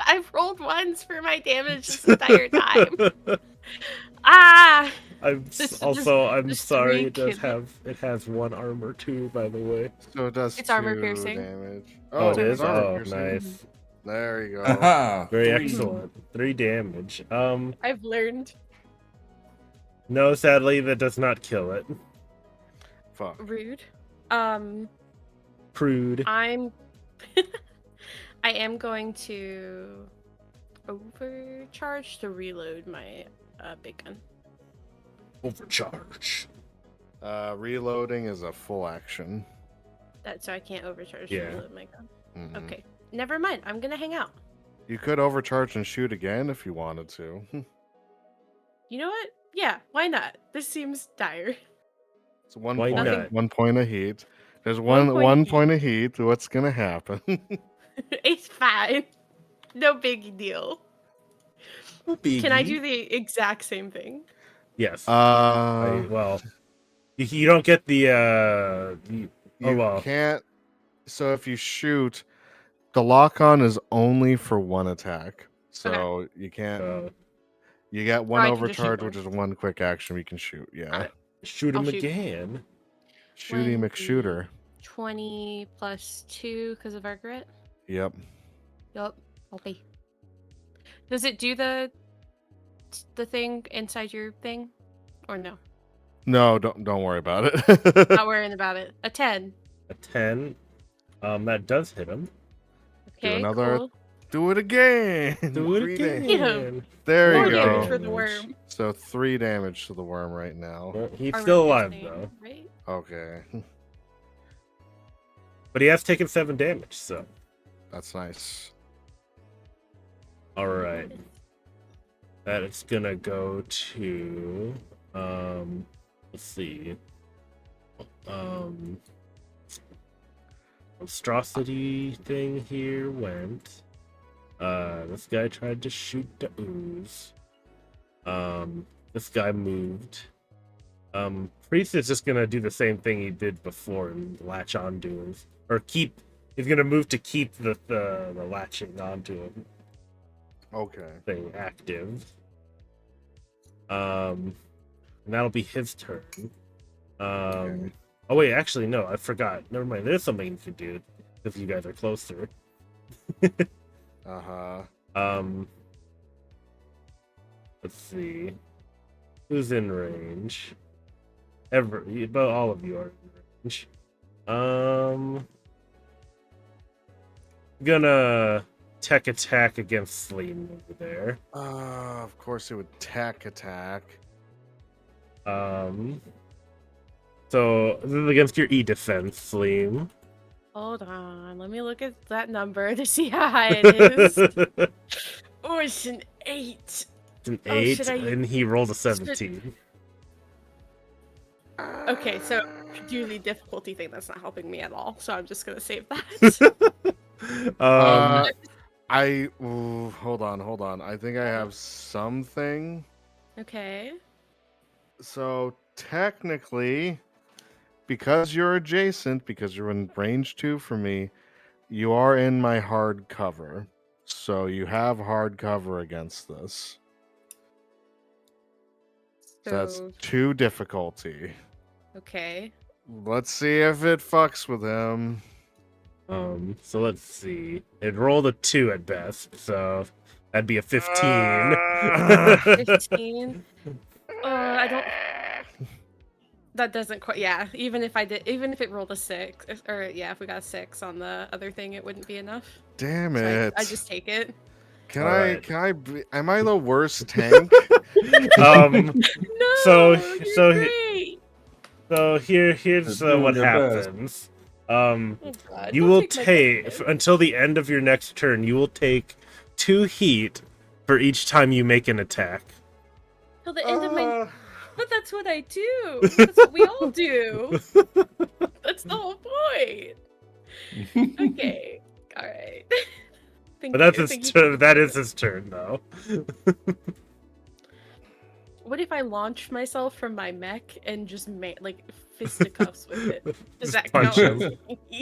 I've rolled ones for my damage this entire time. Ah! I'm Just- I'm just sorry. It three does have it has 1 armor too, by the way. So it does It's armor 2 piercing. damage. Oh, it armor is. it's armor Oh, piercing. nice. There you go. Aha! Very 3. excellent. 3 damage. I've learned. No, sadly, that does not kill it. Fuck. Rude. Prude. I am going to overcharge to reload my big gun. Overcharge. Reloading is a full action. So I can't overcharge Yeah. to reload my gun. Mhm. Okay. Never mind. I'm gonna hang out. You could overcharge and shoot again if you wanted to. You know what? Yeah, why not? This seems dire. It's one Why point. not? 1 point of heat. There's One one point one of heat. point of heat. What's gonna happen? It's fine. No big deal. Can I do the exact same thing? Yes. uh, Well, you don't get the you well. can't. So if you shoot, the lock on is only for 1 attack. So you can't. You get 1 I can just shoot overcharge, which once. is 1 quick action. You can shoot. Yeah. Alright. Shoot him I'll shoot. again. Shooty 20. McShooter. 20 plus 2 because of our grit. Yep. Yup. Okay. Does it do the thing inside your thing? Or no? No, don't worry about it. Not worrying about it. A 10. A 10. That does hit him. Okay, another cool. Do it again. Do it 3 damage. again. There More you damage go. for the worm. So 3 damage to the worm right now. Well, he's Armor still alive piercing, though, Right? Okay. but he has taken 7 damage. So, That's nice. all right. That is gonna go to let's see. Monstrosity thing here went. This guy tried to shoot the ooze. This guy moved. Priest is just gonna do the same thing he did before and latch onto him, or keep. He's gonna move to keep the latching onto him Okay. thing active. And that'll be his turn. Okay. Oh wait, actually no, I forgot. Never mind. There's something you can do if you guys are closer. Uh-huh. Let's see. Who's in range? But all of you are in range. Gonna tech attack against Sleem over there. Of course it would attack. So this is against your E defense, Sleem. Hold on. Let me look at that number to see how high it is. Oh, it's an 8. It's an Oh, 8, should I- and he rolled a 17. Okay, so do the difficulty thing. That's not helping me at all. So I'm just gonna save that. Hold on. I think I have something. Okay. So technically, because you're adjacent, because you're in range 2 from me, you are in my hard cover. So you have hard cover against this. So that's So 2 difficulty. okay. Let's see if it fucks with him. So let's see. It rolled a 2 at best, so that'd be a 15. 15. I don't. That doesn't quite. Yeah. Even if it rolled a 6, if we got a 6 on the other thing, it wouldn't be enough. Damn So it. I just take it. Can Alright. am I the worst tank? No. So- You're so- great. So here's Doing what your best. happens. Oh, God, You don't will take my take benefit. until the end of your next turn. You will take 2 heat for each time you make an attack. Till the end of my. Uh, But that's what I do. That's what we all do. That's the whole point. Okay. All right. But that's his turn. That is his turn, though. What if I launch myself from my mech and just like fisticuffs with it? Does Just that punch count? him.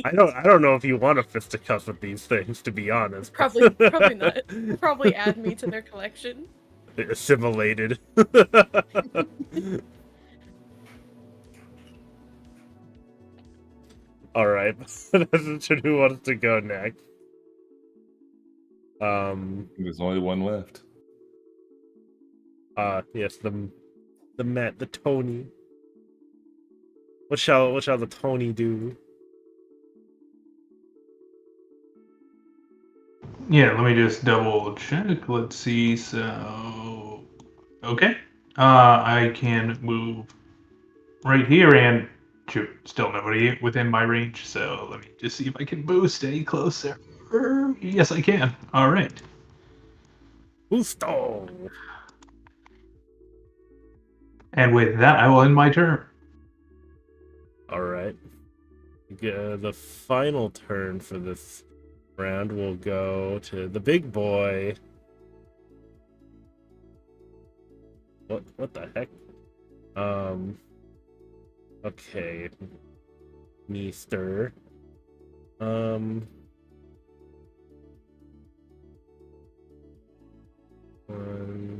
I don't know if you want a fisticuffs with these things, to be honest. Probably not. Probably add me to their collection. Assimilated. All right, who wants to go next? There's only one left. Yes, the Tony. What shall the Tony do? Yeah, let me just double check. Let's see. So, okay. I can move right here and shoot, still nobody within my range. So let me just see if I can boost any closer. Yes, I can. All right. Gusto. And with that, I will end my turn. All right. The final turn for this round will go to the big boy. What the heck? Okay. Meester. 1,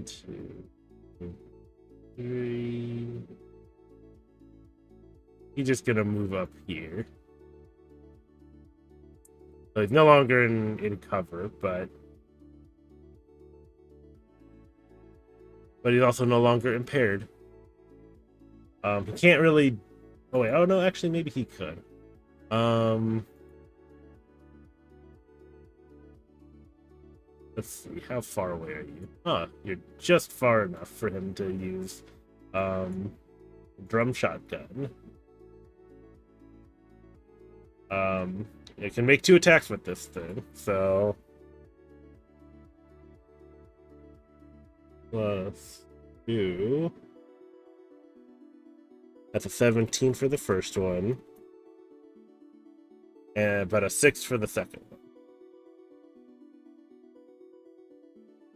2, 3. He's just gonna move up here. So he's no longer in cover, but he's also no longer impaired. He can't really. Oh wait, oh no, actually maybe he could. Let's see, how far away are you? You're just far enough for him to use drum shotgun. It can make 2 attacks with this thing, so plus 2. That's a 17 for the first one, and but a 6 for the second one.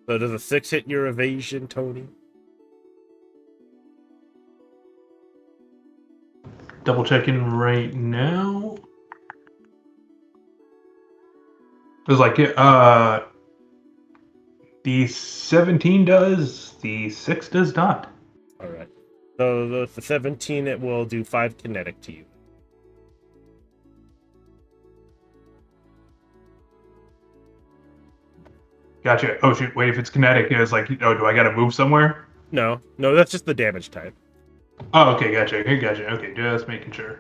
So does a 6 hit your evasion, Tony? Double checking right now. It was like the 17 does, the 6 does not. All right. So the 17, it will do 5 kinetic to you. Gotcha. Oh shoot! Wait, if it's kinetic, it's like, oh, do I got to move somewhere? No, that's just the damage type. Oh, okay, gotcha. Okay, just making sure.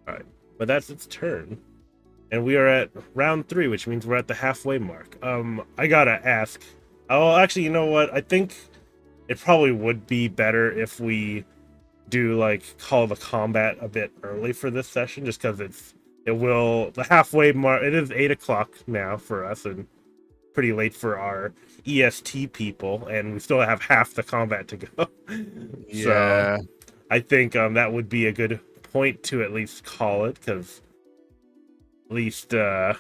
All right, but that's its turn, and we are at round 3, which means we're at the halfway mark. I gotta ask. Oh, actually, you know what? I think it probably would be better if we do like call the combat a bit early for this session, just because the halfway mark. It is 8 o'clock now for us, and pretty late for our EST people, and we still have half the combat to go. Yeah. So I think that would be a good point to at least call it, because at least the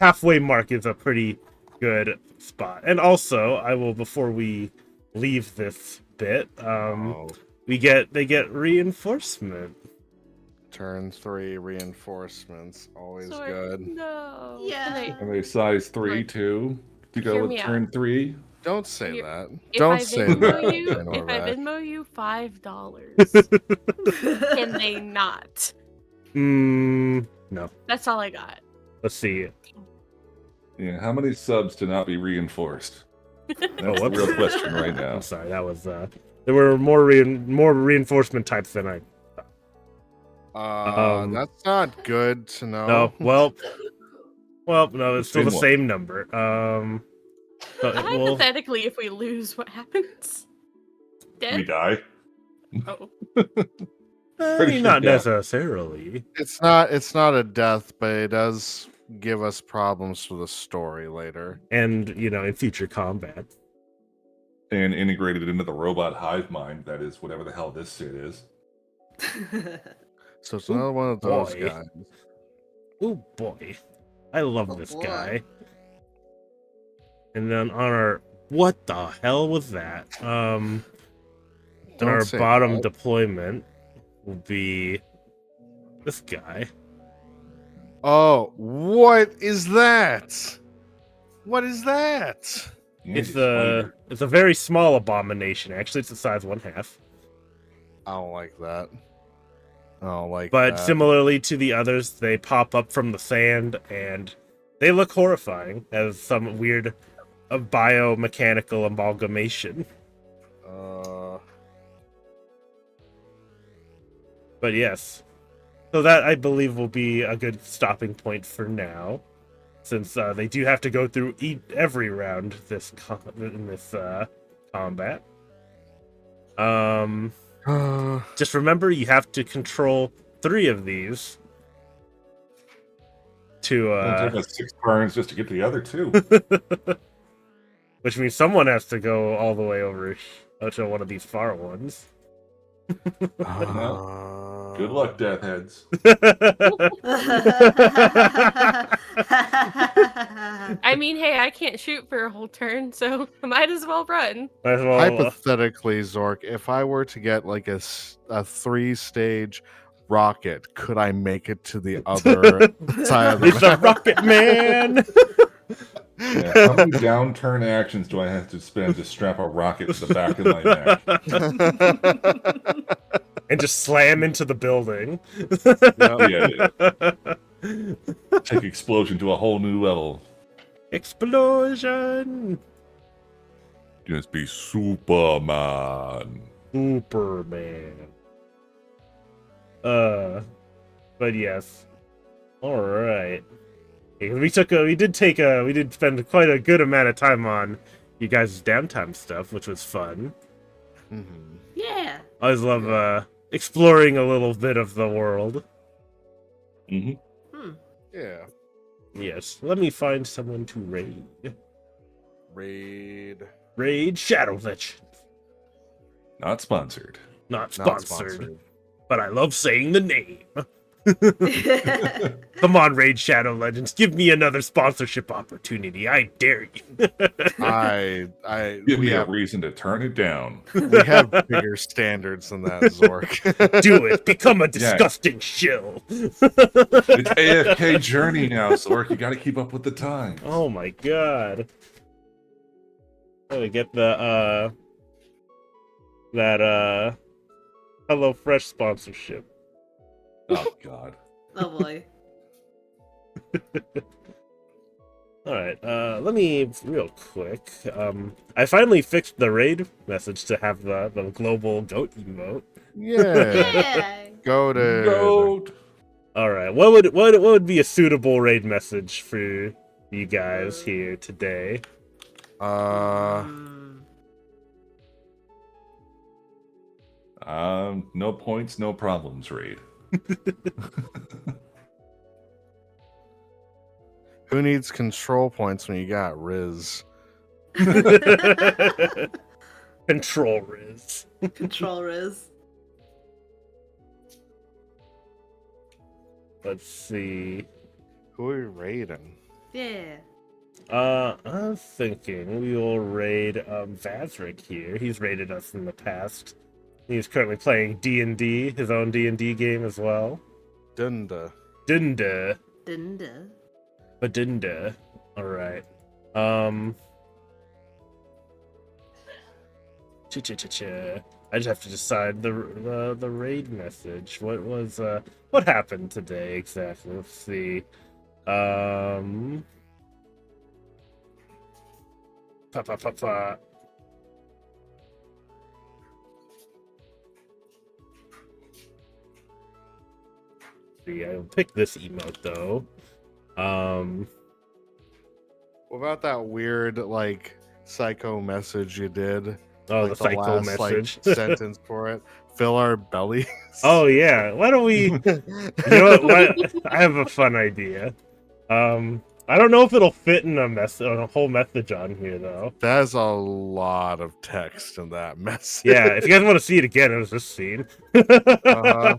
halfway mark is a pretty good spot. And also, I will, before we leave this bit, they get reinforcement. Turn 3 reinforcements, always Sorry, good. No. Yeah. And they size 3 Like, too. To go hear with me turn 3. Don't say You- that. If Don't I say Venmo that. you, I know if I that. Venmo you $5, can they not? No. That's all I got. Let's see. Yeah, how many subs to not be reinforced? That's the whoops. real question right now. I'm sorry. That was there were more reinforcement types than I. That's not good to know. No, well, no, it's still the Same one. same number. So it will. Hypothetically, if we lose, what happens? We Dead? die. Oh. Pretty sure Not death. necessarily. It's not a death, but it does give us problems for the story later. And in future combat. And integrated into the robot hive mind, that is whatever the hell this shit is. So it's another one of those boy. guys. Oh boy, I love Oh, this boy. guy. And then on our What the hell was that? And Don't our say bottom that. deployment will be this guy. Oh, what is that? What is that? It's a very small abomination. Actually, it's the size 1/2. I don't like that. I don't like But that. similarly to the others, they pop up from the sand and they look horrifying as some weird biomechanical amalgamation. But yes. So that, I believe, will be a good stopping point for now. Since they do have to go through every round in this combat. Just remember, you have to control 3 of these to It'll take us 6 turns just to get the other 2. which means someone has to go all the way over to one of these far ones. Good luck, death heads. I mean, hey, I can't shoot for a whole turn, so I might as well run. Might as well, Hypothetically, Zork, if I were to get like a 3-stage rocket, could I make it to the other side of the it's a map? rocket man. Yeah, how many downturn actions do I have to spend to strap a rocket to the back of my neck? And just slam into the building. Yeah. Take explosion to a whole new level. Explosion! Just be Superman. Superman. But yes. Alright. We did spend quite a good amount of time on you guys' downtime stuff, which was fun. Mhm. Yeah. I always love exploring a little bit of the world. Mm-hmm. Yeah. Yes. Let me find someone to raid. Raid Shadow Legends. Not sponsored. Not not sponsored. But I love saying the name. Come on, Raid Shadow Legends. Give me another sponsorship opportunity. I dare you. Give we me a have reason to turn it down. we have bigger standards than that, Zork. Do it. Become a disgusting shill. It's AFK Journey now, Zork. You gotta keep up with the time. Oh my god. Gotta get the that HelloFresh sponsorship. Oh god. Oh boy. Alright, let me real quick. I finally fixed the raid message to have the global goat emote. Yeah. Yeah. Goat. Alright, what would be a suitable raid message for you guys here today? No points, no problems, Raid. Who needs control points when you got Riz? Control Riz. Control Riz. Let's see. Who are we raiding? Yeah. I'm thinking we will raid Vazric here. He's raided us in the past. He's currently playing D&D, his own D&D game as well. Dunda. Dunda. Dinda. Badinda. Alright. I just have to decide the raid message. What happened today exactly? Let's see. See, I'll pick this emote though. What about that weird, like, psycho message you did? Oh, like the psycho last, message. Like, sentence for it. Fill our bellies. Oh yeah. Why don't we? You know what? I have a fun idea. I don't know if it'll fit in a whole message on here though. That's a lot of text in that message. Yeah. If you guys want to see it again, it was this scene. Uh-huh.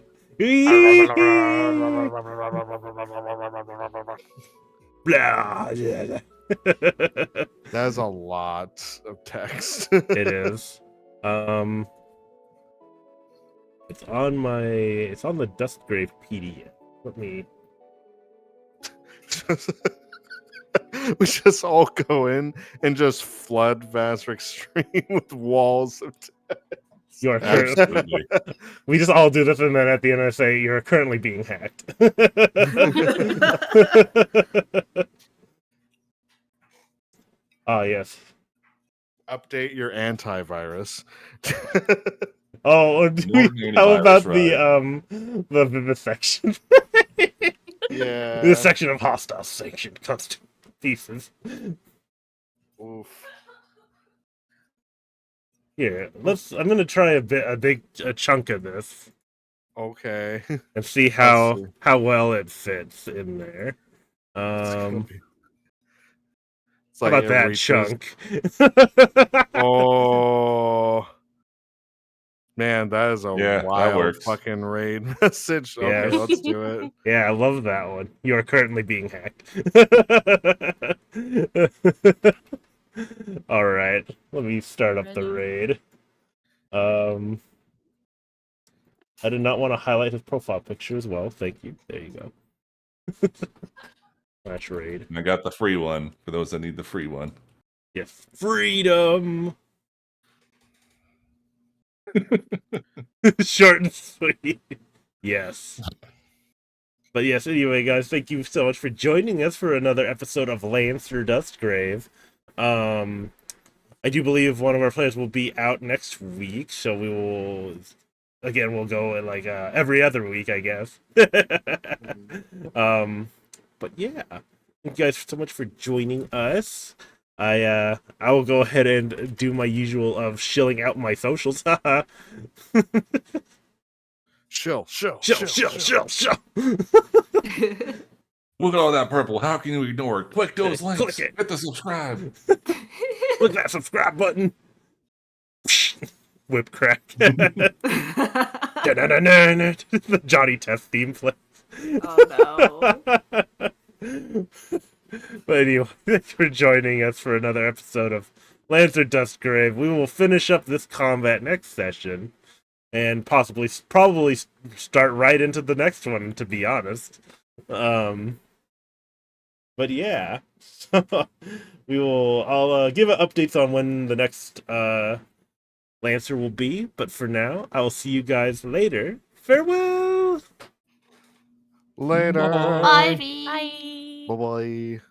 Blah, yeah. That's a lot of text. It is. It's on the DUSTGRAVE PDF. Let me. We just all go in and just flood Vast Extreme with walls of You are currently. Absolutely. We just all do this, and then at the end I say you're currently being hacked. Ah, yes. Update your antivirus. Oh, Northern how about antivirus, the vivisection? Yeah. The section of hostile sanctioned constituted pieces. Oof. Here, I'm gonna try a big chunk of this Okay. and see Let's how see. well it fits in there. It's gonna be- it's How like about it that reaches- chunk? Oh man, that is a Yeah, that wild works. fucking raid message. Okay, Yes. let's do it. Yeah, I love that one. You are currently being hacked. All right, let me start up the raid. I did not want to highlight his profile picture as well. Thank you. There you go. Slash raid. And I got the free one for those that need the free one. Yes. Freedom! Short and sweet. Yes. But yes, anyway, guys, thank you so much for joining us for another episode of Lancer DUSTGRAVE. I do believe one of our players will be out next week, so we'll go at like every other week, I guess. But yeah, thank you guys so much for joining us. I will go ahead and do my usual of shilling out my socials. Shill. Shill. Look at all that purple. How can you ignore it? Click those Click links. it. Hit the subscribe. Click that subscribe button. Whip crack. The Johnny Test theme plays. Oh no. But anyway, thanks for joining us for another episode of Lancer DUSTGRAVE. We will finish up this combat next session, and probably start right into the next one, to be honest. But yeah, I'll give updates on when the next Lancer will be. But for now, I will see you guys later. Farewell. Later. Bye-bye. Bye. Bye bye.